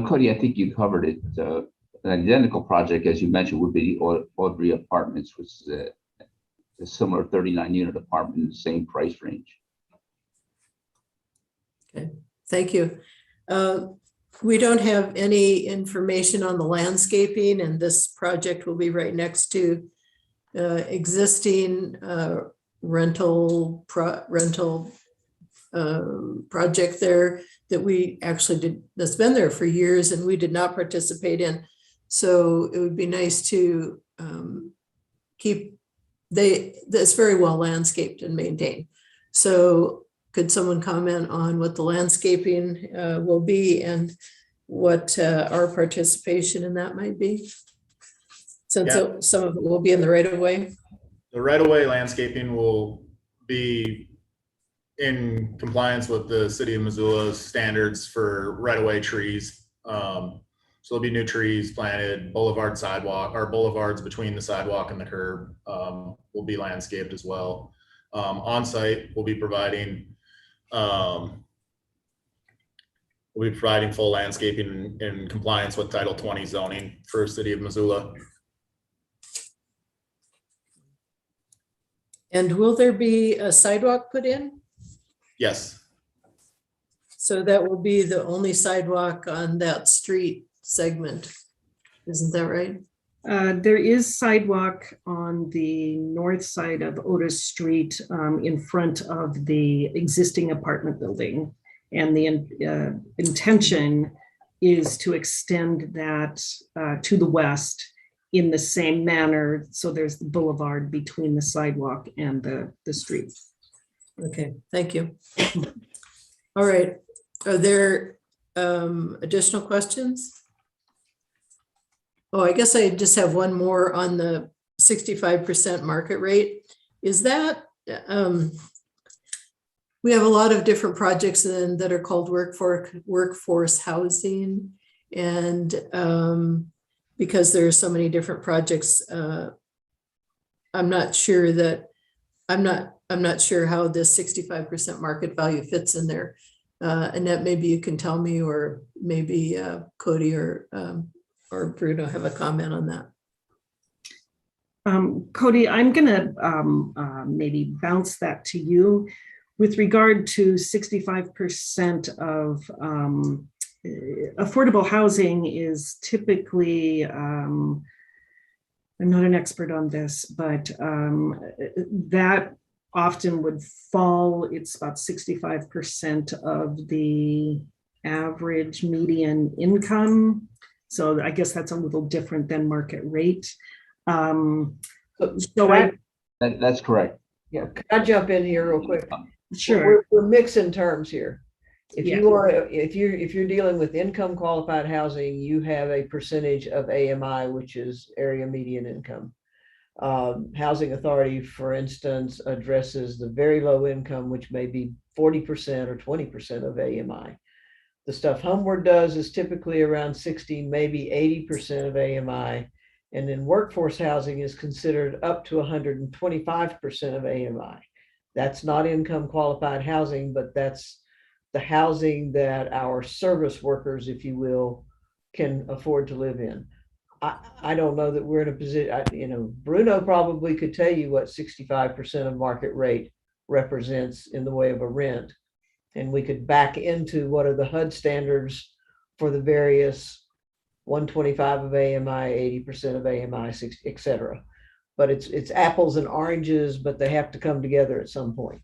Speaker 11: Cody, I think you covered it. An identical project, as you mentioned, would be Audrey Apartments, which is a similar 39 unit apartment in the same price range.
Speaker 1: Okay, thank you. We don't have any information on the landscaping, and this project will be right next to existing rental project there that we actually did, that's been there for years and we did not participate in. So it would be nice to that's very well landscaped and maintained. So could someone comment on what the landscaping will be and what our participation in that might be? Since some of it will be in the right of way.
Speaker 10: The right of way landscaping will be in compliance with the city of Missoula's standards for right of way trees. So there'll be new trees planted, boulevard sidewalk, or boulevards between the sidewalk and the curb will be landscaped as well. On site, we'll be providing full landscaping in compliance with Title 20 zoning for city of Missoula.
Speaker 1: And will there be a sidewalk put in?
Speaker 10: Yes.
Speaker 1: So that will be the only sidewalk on that street segment. Isn't that right?
Speaker 8: There is sidewalk on the north side of Otis Street in front of the existing apartment building. And the intention is to extend that to the west in the same manner. So there's the boulevard between the sidewalk and the street.
Speaker 1: Okay, thank you. All right, are there additional questions? Oh, I guess I just have one more on the 65% market rate. Is that, we have a lot of different projects that are called workforce housing, and because there are so many different projects, I'm not sure how this 65% market value fits in there. Annette, maybe you can tell me, or maybe Cody or Bruno have a comment on that.
Speaker 8: Cody, I'm gonna maybe bounce that to you. With regard to 65% of affordable housing is typically, I'm not an expert on this, but that often would fall, it's about 65% of the average median income. So I guess that's a little different than market rate.
Speaker 11: That's correct.
Speaker 6: Yeah, can I jump in here real quick?
Speaker 8: Sure.
Speaker 6: We're mixing terms here. If
Speaker 8: Yeah.
Speaker 6: if you're dealing with income qualified housing, you have a percentage of AMI, which is area median income. Housing Authority, for instance, addresses the very low income, which may be 40% or 20% of AMI. The stuff Homeward does is typically around 60, maybe 80% of AMI. And then workforce housing is considered up to 125% of AMI. That's not income qualified housing, but that's the housing that our service workers, if you will, can afford to live in. I don't know that we're in a position, Bruno probably could tell you what 65% of market rate represents in the way of a rent. And we could back into what are the HUD standards for the various 125 of AMI, 80% of AMI, 60, et cetera. But it's apples and oranges, but they have to come together at some point.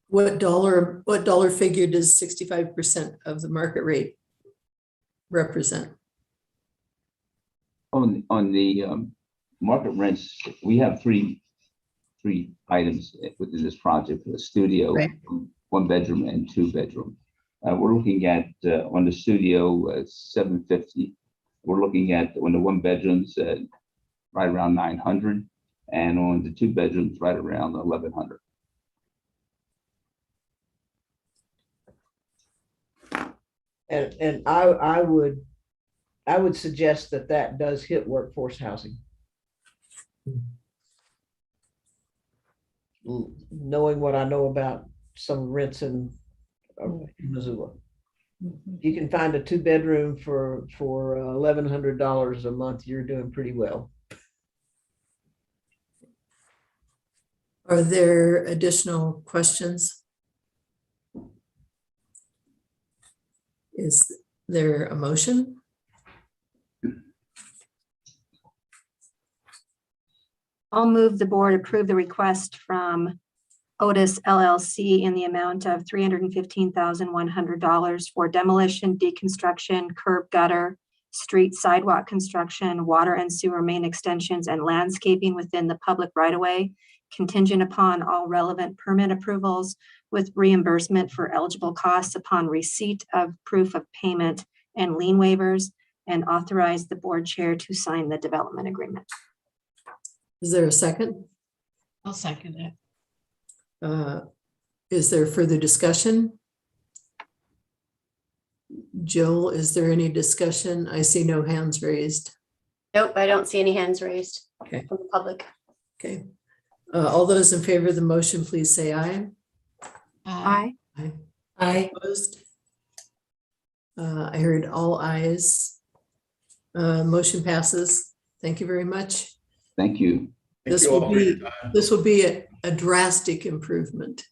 Speaker 1: What dollar figure does 65% of the market rate represent?
Speaker 11: On the market rents, we have three items within this project: the studio,
Speaker 1: Right.
Speaker 11: 1 bedroom and 2 bedroom. We're looking at on the studio $750. We're looking at on the 1 bedrooms right around $900, and on the 2 bedrooms right around $1,100.
Speaker 6: And I would suggest that does hit workforce housing. Knowing what I know about some rents in Missoula. You can find a 2 bedroom for $1,100 a month, you're doing pretty well.
Speaker 1: Are there additional questions? Is there a motion?
Speaker 5: I'll move the board approve the request from Otis LLC in the amount of $315,100 for demolition, deconstruction, curb gutter, street sidewalk construction, water and sewer main extensions, and landscaping within the public right-of-way, contingent upon all relevant permit approvals, with reimbursement for eligible costs upon receipt of proof of payment and lien waivers, and authorize the board chair to sign the development agreement.
Speaker 1: Is there a second?
Speaker 3: I'll second it.
Speaker 1: Is there further discussion? Jill, is there any discussion? I see no hands raised.
Speaker 2: Nope, I don't see any hands raised
Speaker 1: Okay.
Speaker 2: from the public.
Speaker 1: Okay. All those in favor of the motion, please say aye.
Speaker 5: Aye.
Speaker 4: Aye.
Speaker 1: Opposed? I heard all ayes. Motion passes. Thank you very much.
Speaker 11: Thank you.
Speaker 10: Thank
Speaker 1: This
Speaker 10: you all
Speaker 1: will
Speaker 10: for your
Speaker 1: be,
Speaker 10: time.
Speaker 1: this will be a drastic improvement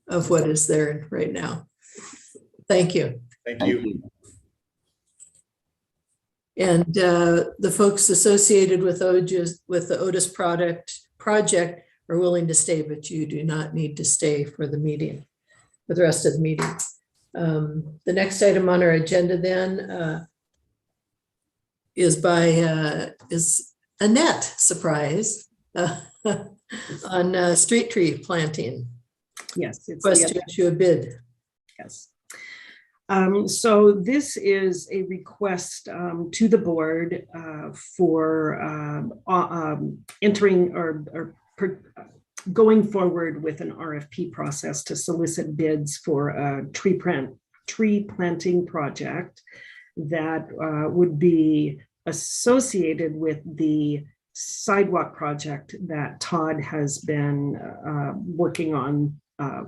Speaker 1: of what is there right now. Thank you.
Speaker 10: Thank
Speaker 11: Thank
Speaker 10: you.
Speaker 11: you.
Speaker 1: And the folks associated with the Otis project are willing to stay, but you do not need to stay for the meeting, for the rest of the meeting. The next item on our agenda then is Annette, surprise, on street tree planting.
Speaker 8: Yes. It's
Speaker 1: Request to issue a bid.
Speaker 8: Yes. So this is a request to the board for entering or going forward with an RFP process to solicit bids for a tree planting project that would be associated with the sidewalk project that Todd has been working on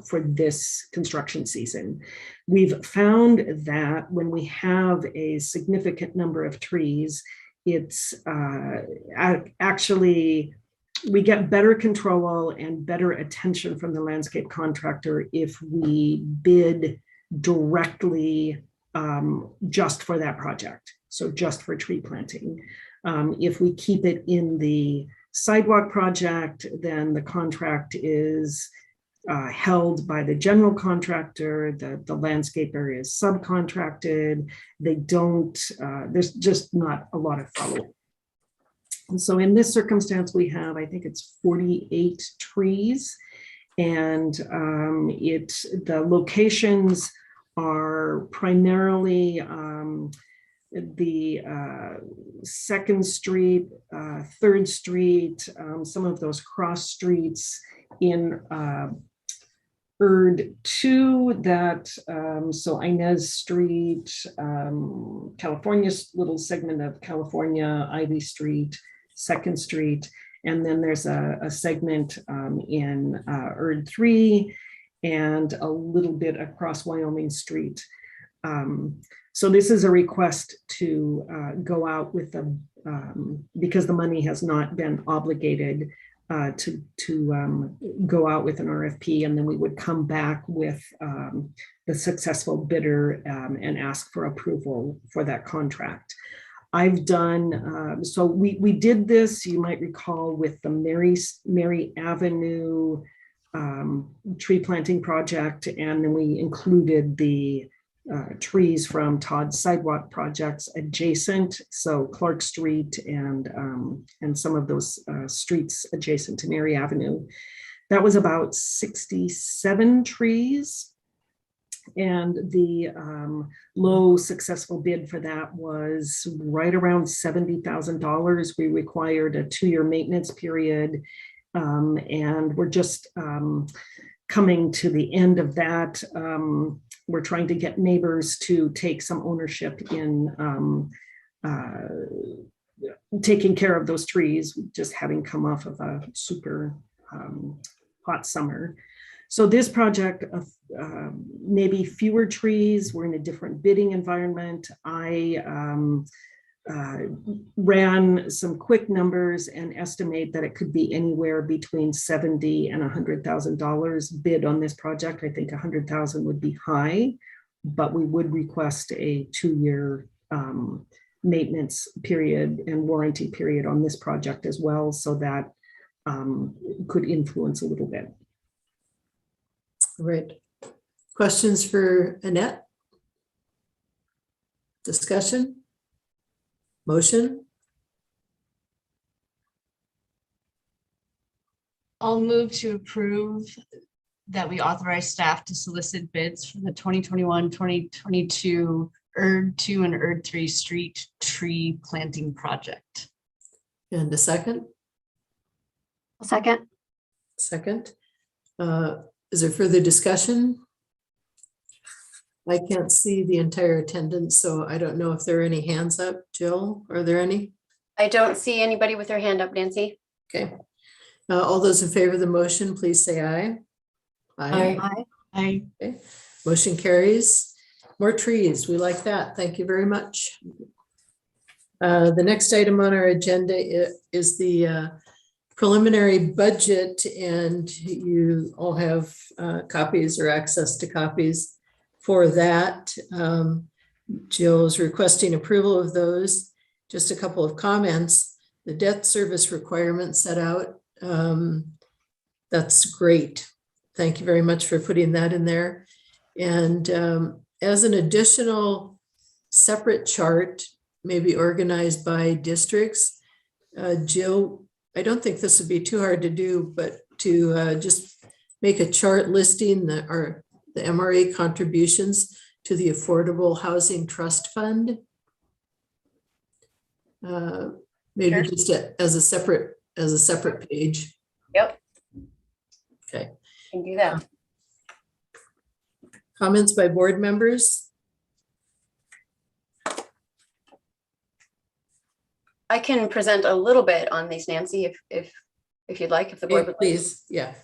Speaker 8: for this construction season. We've found that when we have a significant number of trees, it's actually, we get better control and better attention from the landscape contractor if we bid directly just for that project. So just for tree planting. If we keep it in the sidewalk project, then the contract is held by the general contractor. The landscaper is subcontracted. They don't, there's just not a lot of follow-up. And so in this circumstance, we have, I think it's 48 trees, and the locations are primarily the 2nd Street, 3rd Street, some of those cross streets in Erd 2, that so Inez Street, California's little segment of California, Ivy Street, 2nd Street, and then there's a segment in Erd 3 and a little bit across Wyoming Street. So this is a request to go out with the, because the money has not been obligated to go out with an RFP, and then we would come back with the successful bidder and ask for approval for that contract. I've done, so we did this, you might recall, with the Mary Avenue tree planting project, and then we included the trees from Todd's sidewalk projects adjacent, so Clark Street and some of those streets adjacent to Mary Avenue. That was about 67 trees, and the low successful bid for that was right around $70,000. We required a 2-year maintenance period, and we're just coming to the end of that. We're trying to get neighbors to take some ownership in taking care of those trees, just having come off of a super hot summer. So this project of maybe fewer trees, we're in a different bidding environment. I ran some quick numbers and estimate that it could be anywhere between $70,000 and $100,000 bid on this project. I think 100,000 would be high, but we would request a 2-year maintenance period and warranty period on this project as well, so that could influence a little bit.
Speaker 1: Right. Questions for Annette? Discussion? Motion?
Speaker 3: I'll move to approve that we authorize staff to solicit bids for the 2021-2022 Erd 2 and Erd 3 street tree planting project.
Speaker 1: And a second?
Speaker 5: A second.
Speaker 1: Second. Is there further discussion? I can't see the entire attendance, so I don't know if there are any hands up. Jill, are there any?
Speaker 2: I don't see anybody with their hand up, Nancy.
Speaker 1: Okay. All those in favor of the motion, please say aye.
Speaker 4: Aye.
Speaker 3: I
Speaker 1: Okay. Motion carries. More trees. We like that. Thank you very much. The next item on our agenda is the preliminary budget, and you all have copies or access to copies for that. Jill is requesting approval of those. Just a couple of comments. The debt service requirement set out. That's great. Thank you very much for putting that in there. And as an additional separate chart, maybe organized by districts, Jill, I don't think this would be too hard to do, but to just make a chart listing the MRA contributions to the Affordable Housing Trust Fund. Maybe
Speaker 2: Sure.
Speaker 1: just as a separate page.
Speaker 2: Yep,
Speaker 1: Okay.
Speaker 2: can do that.
Speaker 1: Comments by board members?
Speaker 2: I can present a little bit on these, Nancy, if you'd like, if the board would like.
Speaker 1: Please, yeah.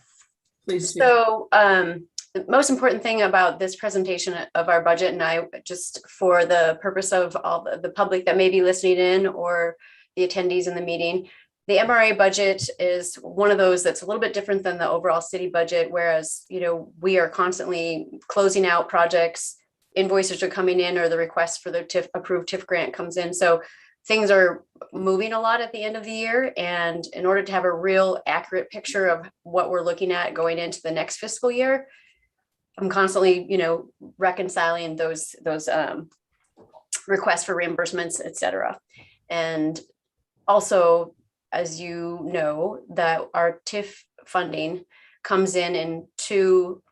Speaker 1: Please do.
Speaker 2: So the most important thing about this presentation of our budget, and I just for the purpose of all the public that may be listening in or the attendees in the meeting, the MRA budget is one of those that's a little bit different than the overall city budget, whereas, you know, we are constantly closing out projects, invoices are coming in, or the request for the approved TIF grant comes in. So things are moving a lot at the end of the year. And in order to have a real accurate picture of what we're looking at going into the next fiscal year, I'm constantly, reconciling those requests for reimbursements, et cetera. And also, as you know, that our TIF funding comes in two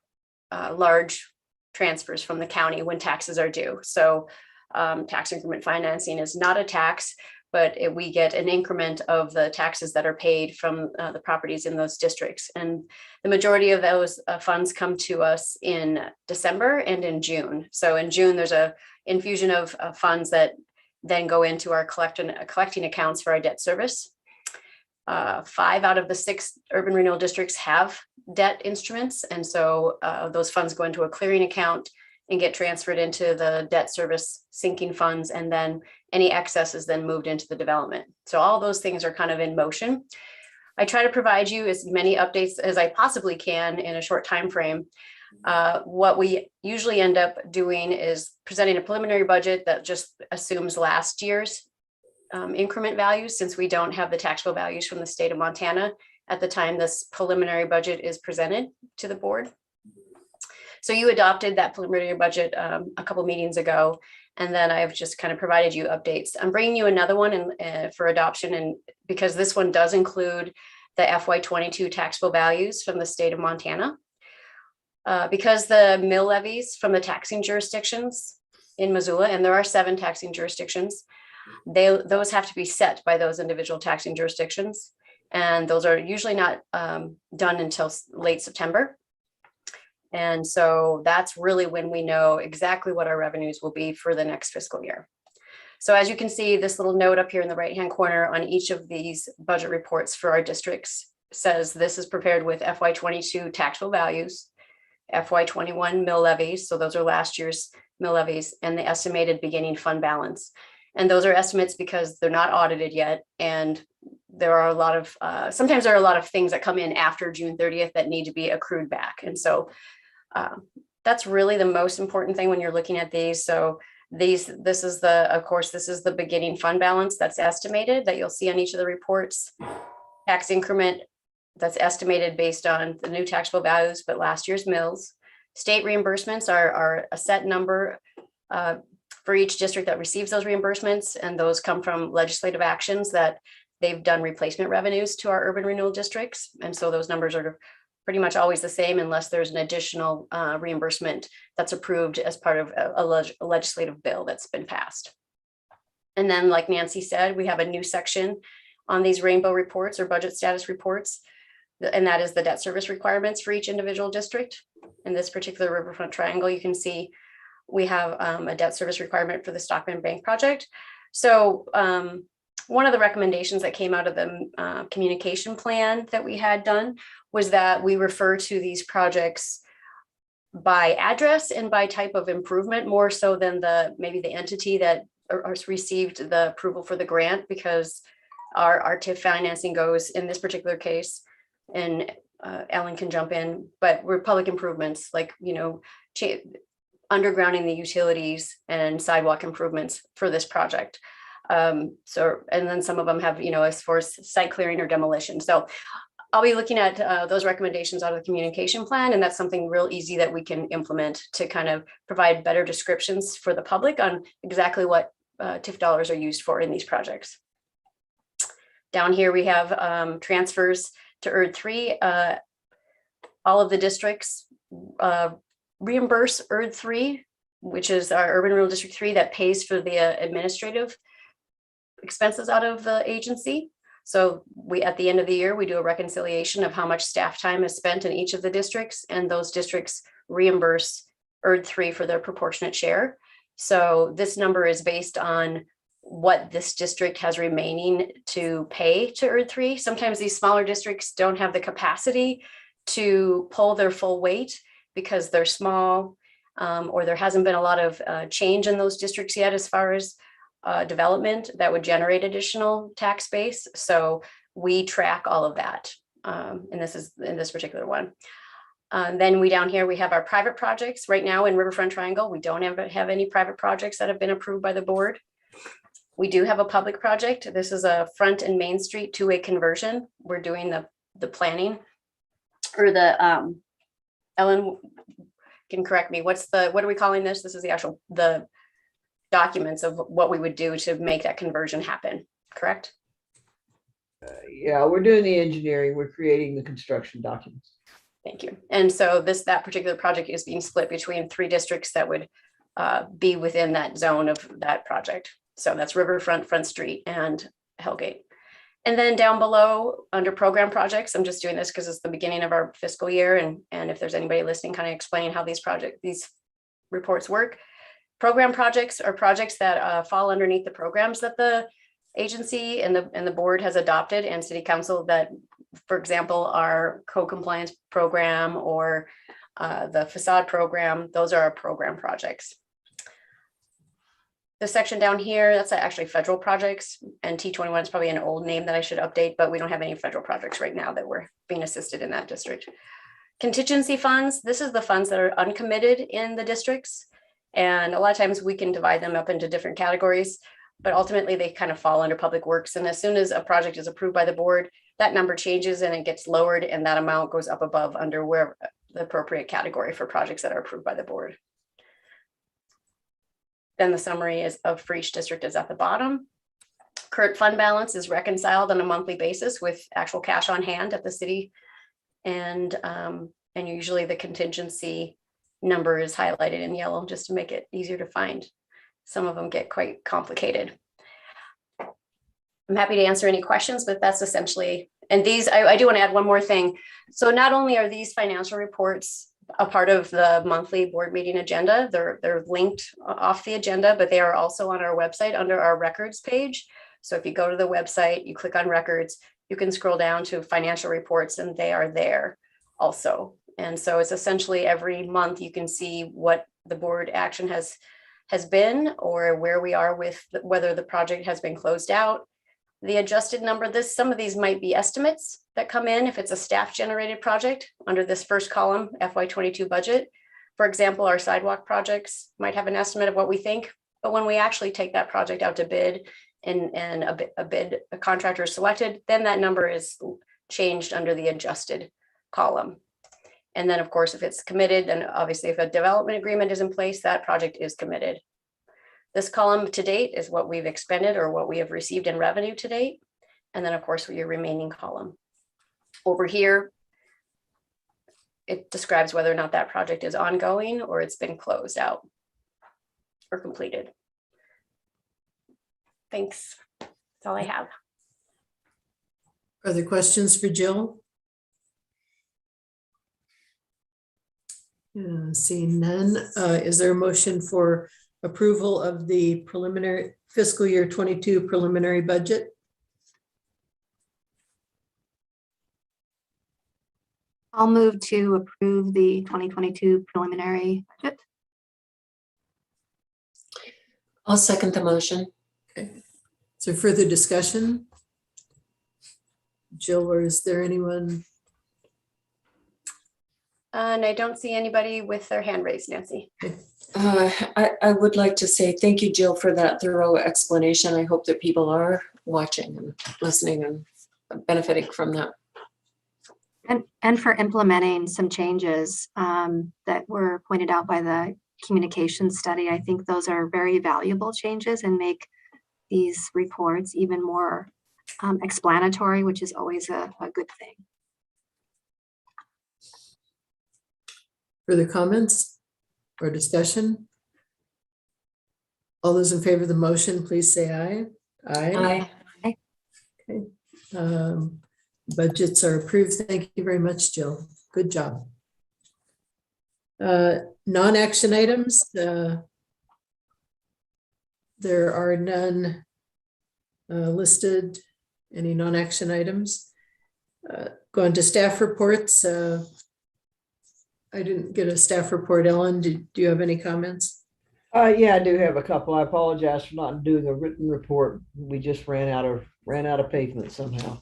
Speaker 2: large transfers from the county when taxes are due. So tax increment financing is not a tax, but we get an increment of the taxes that are paid from the properties in those districts. And the majority of those funds come to us in December and in June. So in June, there's a infusion of funds that then go into our collecting accounts for our debt service. 5 out of the 6 urban renewal districts have debt instruments. And so those funds go into a clearing account and get transferred into the debt service sinking funds. And then any excess is then moved into the development. So all those things are kind of in motion. I try to provide you as many updates as I possibly can in a short time frame. What we usually end up doing is presenting a preliminary budget that just assumes last year's increment values, since we don't have the taxable values from the state of Montana at the time this preliminary budget is presented to the board. So you adopted that preliminary budget a couple meetings ago, and then I've just kind of provided you updates. I'm bringing you another one for adoption, and because this one does include the FY22 taxable values from the state of Montana. Because the mill levies from the taxing jurisdictions in Missoula, and there are 7 taxing jurisdictions, those have to be set by those individual taxing jurisdictions. And those are usually not done until late September. And so that's really when we know exactly what our revenues will be for the next fiscal year. So as you can see, this little note up here in the right-hand corner on each of these budget reports for our districts says this is prepared with FY22 taxable values, FY21 mill levies, so those are last year's mill levies, and the estimated beginning fund balance. And those are estimates because they're not audited yet. And there are a lot of, sometimes there are a lot of things that come in after June 30th that need to be accrued back. And so that's really the most important thing when you're looking at these. So this is the beginning fund balance that's estimated that you'll see on each of the reports. Tax increment that's estimated based on the new taxable values, but last year's mills. State reimbursements are a set number for each district that receives those reimbursements, and those come from legislative actions that they've done replacement revenues to our urban renewal districts. And so those numbers are pretty much always the same unless there's an additional reimbursement that's approved as part of a legislative bill that's been passed. And then, like Nancy said, we have a new section on these rainbow reports or budget status reports, and that is the debt service requirements for each individual district. In this particular riverfront triangle, you can see we have a debt service requirement for the Stockman Bank project. So one of the recommendations that came out of the communication plan that we had done was that we refer to these projects by address and by type of improvement, more so than maybe the entity that received the approval for the grant, because our TIF financing goes in this particular case, and Ellen can jump in, but we're public improvements, like, undergrounding the utilities and sidewalk improvements for this project. And then some of them have, as far as site clearing or demolition. So I'll be looking at those recommendations out of the communication plan, and that's something real easy that we can implement to kind of provide better descriptions for the public on exactly what TIF dollars are used for in these projects. Down here we have transfers to ERD3. All of the districts reimburse ERD3, which is our Urban Renewal District 3 that pays for the administrative expenses out of the agency. So at the end of the year, we do a reconciliation of how much staff time is spent in each of the districts, and those districts reimburse ERD3 for their proportionate share. So this number is based on what this district has remaining to pay to ERD3. Sometimes these smaller districts don't have the capacity to pull their full weight because they're small, or there hasn't been a lot of change in those districts yet as far as development that would generate additional tax base. So we track all of that, and this is in this particular one. Then down here, we have our private projects. Right now in Riverfront Triangle, we don't have any private projects that have been approved by the board. We do have a public project. This is a Front and Main Street two-way conversion. We're doing the planning or the, Ellen can correct me. What are we calling this? This is the documents of what we would do to make that conversion happen, correct?
Speaker 6: Yeah, we're doing the engineering. We're creating the construction documents.
Speaker 2: Thank you. And so that particular project is being split between 3 districts that would be within that zone of that project. So that's Riverfront, Front Street, and Hellgate. And then down below under program projects, I'm just doing this because it's the beginning of our fiscal year. And if there's anybody listening, kind of explain how these reports work. Program projects are projects that fall underneath the programs that the agency and the board has adopted, and city council, that, for example, our co-compliance program or the facade program. Those are our program projects. The section down here, that's actually federal projects, and T21 is probably an old name that I should update, but we don't have any federal projects right now that we're being assisted in that district. Contingency funds, this is the funds that are uncommitted in the districts. And a lot of times we can divide them up into different categories, but ultimately they kind of fall under public works. And as soon as a project is approved by the board, that number changes and it gets lowered, and that amount goes up above under where the appropriate category for projects that are approved by the board. Then the summary for each district is at the bottom. Current fund balance is reconciled on a monthly basis with actual cash on hand at the city. And usually the contingency number is highlighted in yellow just to make it easier to find. Some of them get quite complicated. I'm happy to answer any questions, but that's essentially, and these, I do want to add one more thing. So not only are these financial reports a part of the monthly board meeting agenda, they're linked off the agenda, but they are also on our website under our records page. So if you go to the website, you click on records, you can scroll down to financial reports and they are there also. And so it's essentially every month you can see what the board action has been, or where we are with whether the project has been closed out. The adjusted number, some of these might be estimates that come in if it's a staff generated project under this first column, FY22 budget. For example, our sidewalk projects might have an estimate of what we think, but when we actually take that project out to bid and a contractor is selected, then that number is changed under the adjusted column. And then of course, if it's committed, then obviously if a development agreement is in place, that project is committed. This column to date is what we've expended or what we have received in revenue to date. And then of course, your remaining column. Over here, it describes whether or not that project is ongoing or it's been closed out or completed. Thanks. That's all I have.
Speaker 1: Are there questions for Jill? Seeing none, is there a motion for approval of the preliminary fiscal year 22 preliminary budget?
Speaker 5: I'll move to approve the 2022 preliminary budget.
Speaker 4: I'll second the motion.
Speaker 1: Okay. Is there further discussion? Jill, or is there anyone?
Speaker 2: And I don't see anybody with their hand raised, Nancy.
Speaker 4: I would like to say thank you, Jill, for that thorough explanation. I hope that people are watching and listening and benefiting from that.
Speaker 5: And for implementing some changes that were pointed out by the communication study. I think those are very valuable changes and make these reports even more explanatory, which is always a good thing.
Speaker 1: Further comments or discussion? All those in favor of the motion, please say aye.
Speaker 4: Aye.
Speaker 5: Aye.
Speaker 1: Okay. Budgets are approved. Thank you very much, Jill. Good job. Non-action items. There are none listed. Any non-action items? Going to staff reports. I didn't get a staff report. Ellen, do you have any comments?
Speaker 6: Yeah, I do have a couple. I apologize for not doing a written report. We just ran out of pavement somehow.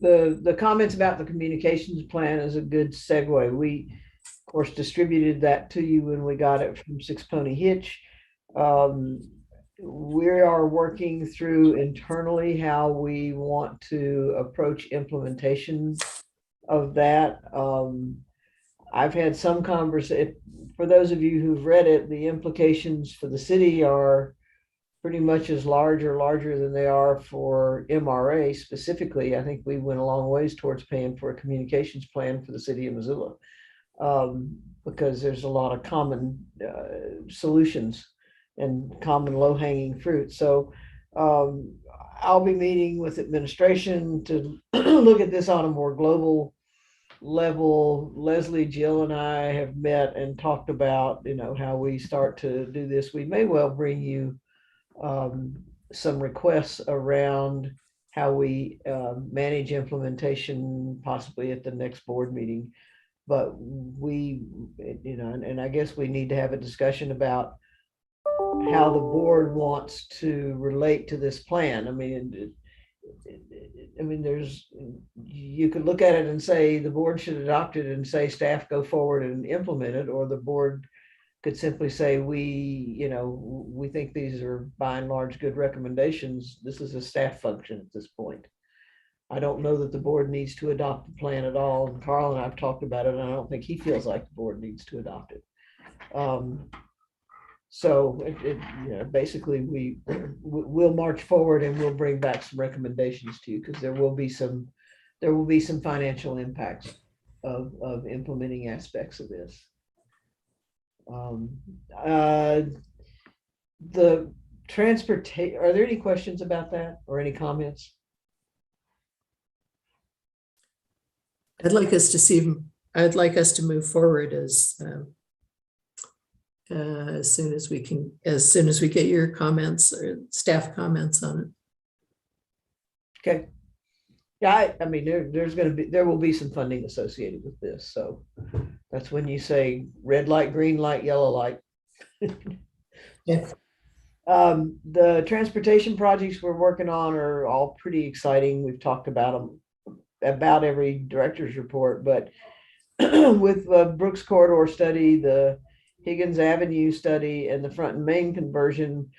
Speaker 6: The comments about the communications plan is a good segue. We, of course, distributed that to you when we got it from Six Pony Hitch. we are working through internally how we want to approach implementation of that. I've had some conversation, for those of you who've read it, the implications for the city are pretty much as large or larger than they are for MRA specifically. I think we went a long ways towards paying for a communications plan for the city of Missoula, because there's a lot of common solutions and common low-hanging fruit. So I'll be meeting with administration to look at this on a more global level. Leslie, Jill, and I have met and talked about, how we start to do this. We may well bring you some requests around how we manage implementation, possibly at the next board meeting. But we, and I guess we need to have a discussion about how the board wants to relate to this plan. I mean, you could look at it and say the board should adopt it and say staff go forward and implement it, or the board could simply say we think these are by and large good recommendations. This is a staff function at this point. I don't know that the board needs to adopt the plan at all. And Carl and I've talked about it, and I don't think he feels like the board needs to adopt it. So basically we'll march forward and we'll bring back some recommendations to you, because there will be some financial impacts of implementing aspects of this. The transportation, are there any questions about that or any comments?
Speaker 1: I'd like us to move forward as soon as we can, as soon as we get your comments or staff comments on it.
Speaker 6: Okay. Yeah, I mean, there will be some funding associated with this. So that's when you say red light, green light, yellow light.
Speaker 1: Yeah.
Speaker 6: The transportation projects we're working on are all pretty exciting. We've talked about them about every director's report, but with the Brooks Corridor study, the Higgins Avenue study, and the Front and Main conversion,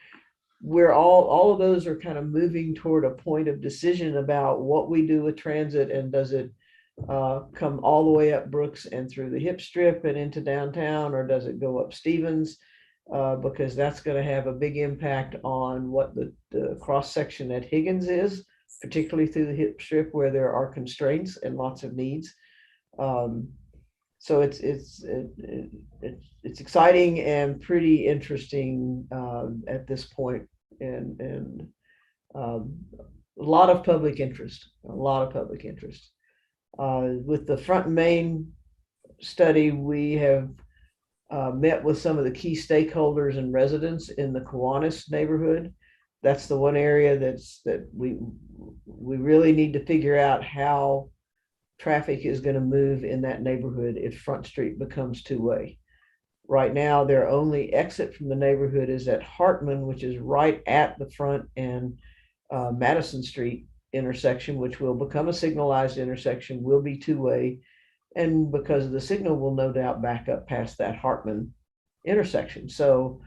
Speaker 6: we're all of those are kind of moving toward a point of decision about what we do with transit, and does it come all the way up Brooks and through the Hip Strip and into downtown, or does it go up Stevens? Because that's going to have a big impact on what the cross section at Higgins is, particularly through the Hip Strip where there are constraints and lots of needs. So it's exciting and pretty interesting at this point, and a lot of public interest. With the Front and Main study, we have met with some of the key stakeholders and residents in the Kiwanis neighborhood. That's the one area that we really need to figure out how traffic is going to move in that neighborhood if Front Street becomes two-way. Right now, their only exit from the neighborhood is at Hartman, which is right at the Front and Madison Street intersection, which will become a signalized intersection, will be two-way. And because of the signal, will no doubt back up past that Hartman intersection. So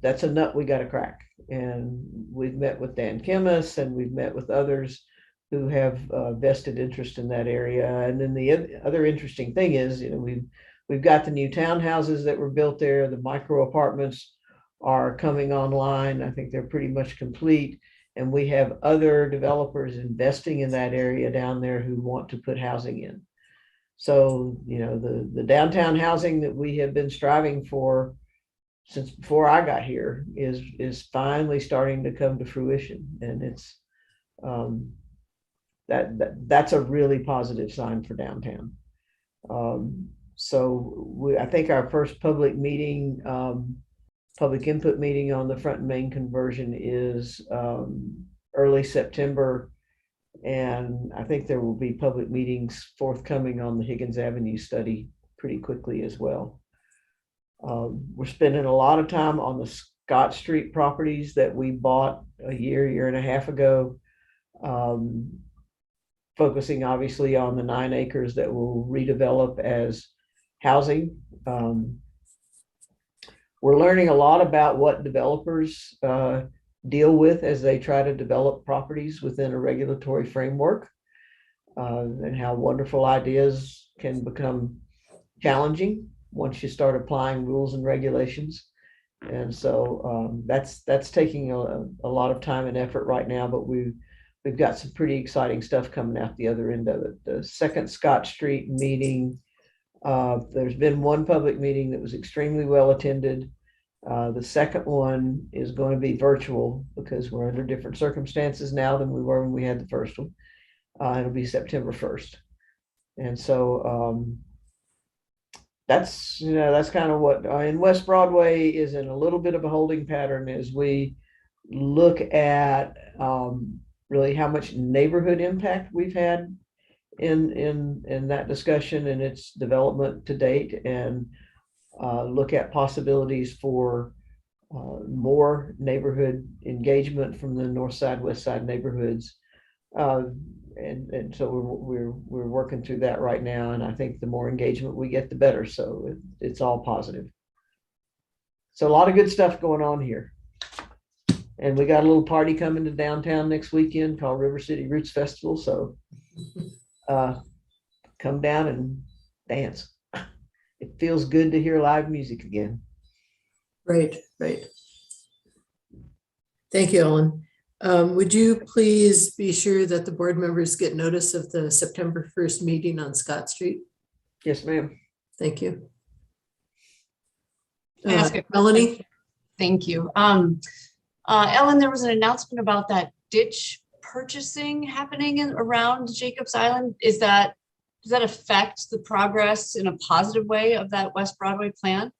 Speaker 6: that's a nut we got to crack. And we've met with Dan Kimmis, and we've met with others who have vested interest in that area. And then the other interesting thing is, we've got the new townhouses that were built there. The micro apartments are coming online. I think they're pretty much complete. And we have other developers investing in that area down there who want to put housing in. So, the downtown housing that we have been striving for since before I got here is finally starting to come to fruition. And it's that's a really positive sign for downtown. So I think our first public meeting, public input meeting on the Front and Main conversion is early September. And I think there will be public meetings forthcoming on the Higgins Avenue study pretty quickly as well. We're spending a lot of time on the Scott Street properties that we bought a year and a half ago, focusing obviously on the 9 acres that will redevelop as housing. we're learning a lot about what developers deal with as they try to develop properties within a regulatory framework, and how wonderful ideas can become challenging once you start applying rules and regulations. And so that's taking a lot of time and effort right now, but we've got some pretty exciting stuff coming out the other end of it. The second Scott Street meeting, there's been one public meeting that was extremely well attended. The second one is going to be virtual because we're under different circumstances now than we were when we had the first one. It'll be September 1st. And so that's kind of what in West Broadway is in a little bit of a holding pattern as we look at really how much neighborhood impact we've had in that discussion and its development to date, and look at possibilities for more neighborhood engagement from the north side, west side neighborhoods. And so we're working through that right now, and I think the more engagement we get, the better. So it's all positive. So a lot of good stuff going on here, and we got a little party coming to downtown next weekend called River City Roots Festival. So come down and dance. It feels good to hear live music again.
Speaker 1: Right. Thank you, Ellen. Would you please be sure that the board members get notice of the September 1st meeting on Scott Street?
Speaker 6: Yes, ma'am.
Speaker 1: Thank you.
Speaker 3: Can I ask a question?
Speaker 1: Melanie?
Speaker 3: Thank you. Ellen, there was an announcement about that ditch purchasing happening around Jacobs Island. Does that affect the progress in a positive way of that West Broadway plan?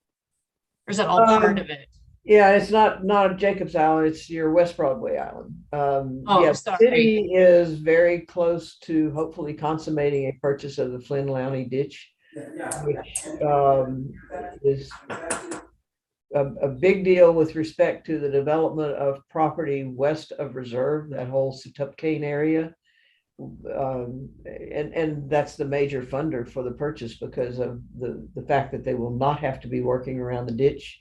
Speaker 3: Or is that all part of it?
Speaker 6: Yeah, it's not Jacobs Island, it's your West Broadway Island.
Speaker 3: Sorry.
Speaker 6: The city is very close to hopefully consummating a purchase of the Flynn Lowney ditch, which is a big deal with respect to the development of property west of Reserve, that whole Setupcane area. And that's the major funder for the purchase because of the fact that they will not have to be working around the ditch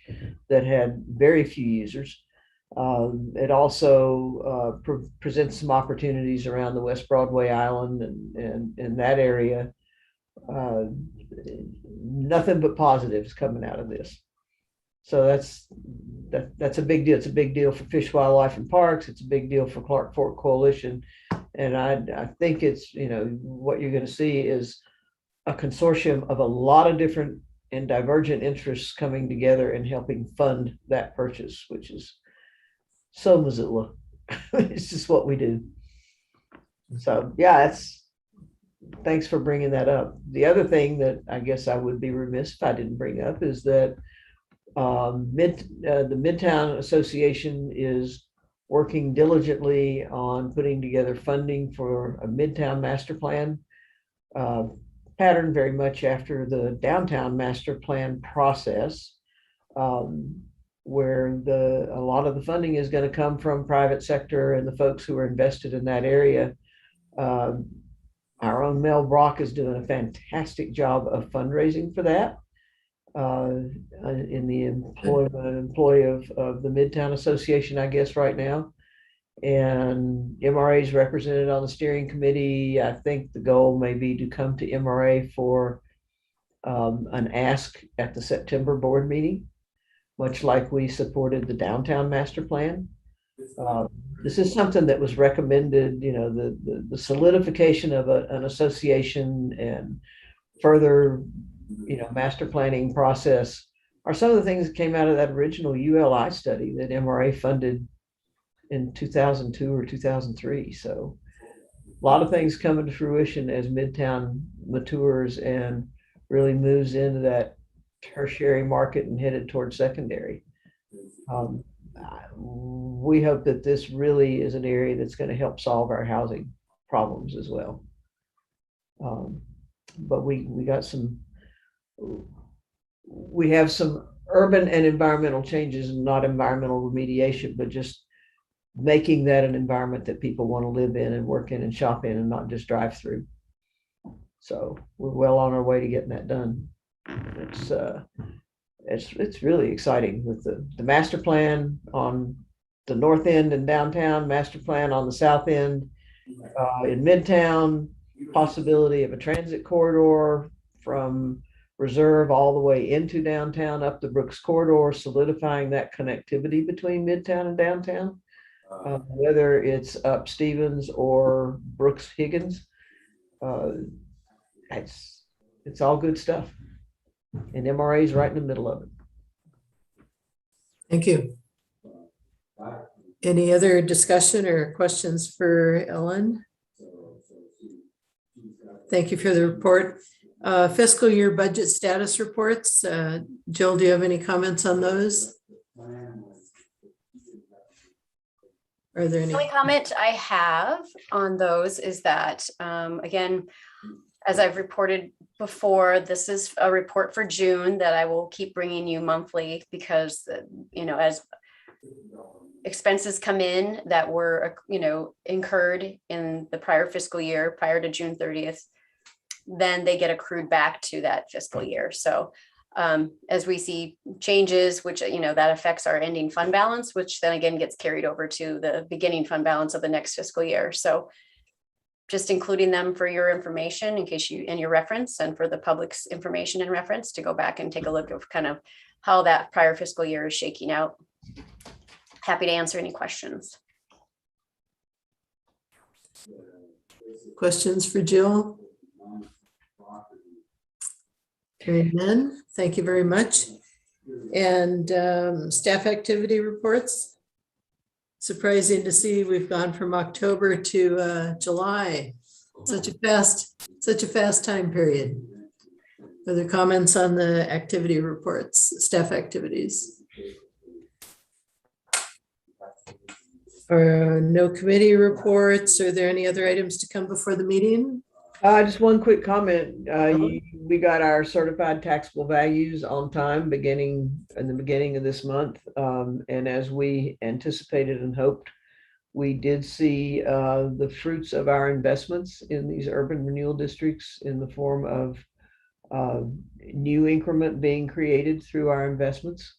Speaker 6: that had very few users. It also presents some opportunities around the West Broadway Island and that area. Nothing but positives coming out of this. So that's a big deal. It's a big deal for Fish, Wildlife, and Parks. It's a big deal for Clark Fork Coalition. And I think it's, what you're going to see is a consortium of a lot of different and divergent interests coming together and helping fund that purchase, which is so Missoula. It's just what we do. So yeah, thanks for bringing that up. The other thing that I guess I would be remiss if I didn't bring up is that the Midtown Association is working diligently on putting together funding for a Midtown master plan, patterned very much after the downtown master plan process, where a lot of the funding is going to come from private sector and the folks who are invested in that area. Our own Mel Brock is doing a fantastic job of fundraising for that. In the employee of the Midtown Association, I guess, right now. And MRA is represented on the steering committee. I think the goal may be to come to MRA for an ask at the September board meeting, much like we supported the downtown master plan. This is something that was recommended, the solidification of an association and further master planning process are some of the things that came out of that original ULI study that MRA funded in 2002 or 2003. So a lot of things coming to fruition as Midtown matures and really moves into that tertiary market and headed towards secondary. We hope that this really is an area that's going to help solve our housing problems as well. But we have some urban and environmental changes, and not environmental remediation, but just making that an environment that people want to live in and work in and shop in and not just drive through. So we're well on our way to getting that done. it's really exciting with the master plan on the north end and downtown, master plan on the south end, in Midtown, possibility of a transit corridor from Reserve all the way into downtown up the Brooks corridor, solidifying that connectivity between Midtown and downtown. Whether it's up Stevens or Brooks Higgins, it's all good stuff. And MRA is right in the middle of it.
Speaker 1: Thank you. Any other discussion or questions for Ellen? Thank you for the report. Fiscal year budget status reports. Jill, do you have any comments on those? Are there any?
Speaker 2: The only comment I have on those is that, again, as I've reported before, this is a report for June that I will keep bringing you monthly because, as expenses come in that were, incurred in the prior fiscal year prior to June 30th, then they get accrued back to that fiscal year. So as we see changes, which, that affects our ending fund balance, which then again gets carried over to the beginning fund balance of the next fiscal year. So just including them for your information in case you, in your reference, and for the public's information and reference to go back and take a look of kind of how that prior fiscal year is shaking out. Happy to answer any questions.
Speaker 1: Questions for Jill? Hearing none, thank you very much. And staff activity reports. Surprising to see we've gone from October to July. Such a fast time period. Other comments on the activity reports, staff activities? Or no committee reports? Are there any other items to come before the meeting?
Speaker 6: Just one quick comment. We got our certified taxable values on time in the beginning of this month. And as we anticipated and hoped, we did see the fruits of our investments in these urban renewal districts in the form of new increment being created through our investments.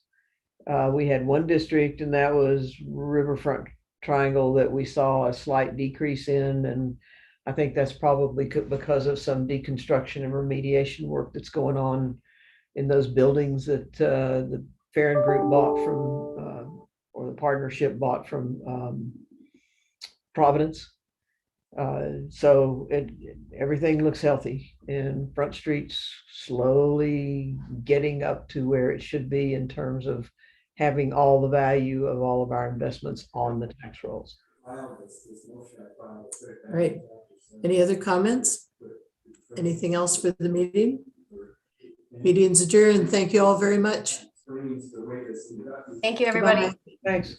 Speaker 6: We had one district, and that was Riverfront Triangle, that we saw a slight decrease in, and I think that's probably because of some deconstruction and remediation work that's going on in those buildings that the Farron Group bought from, or the partnership bought from Providence. So everything looks healthy, and Front Street's slowly getting up to where it should be in terms of having all the value of all of our investments on the tax rolls.
Speaker 1: All right. Any other comments? Anything else for the meeting? Meeting's adjourned. Thank you all very much.
Speaker 2: Thank you, everybody.
Speaker 6: Thanks.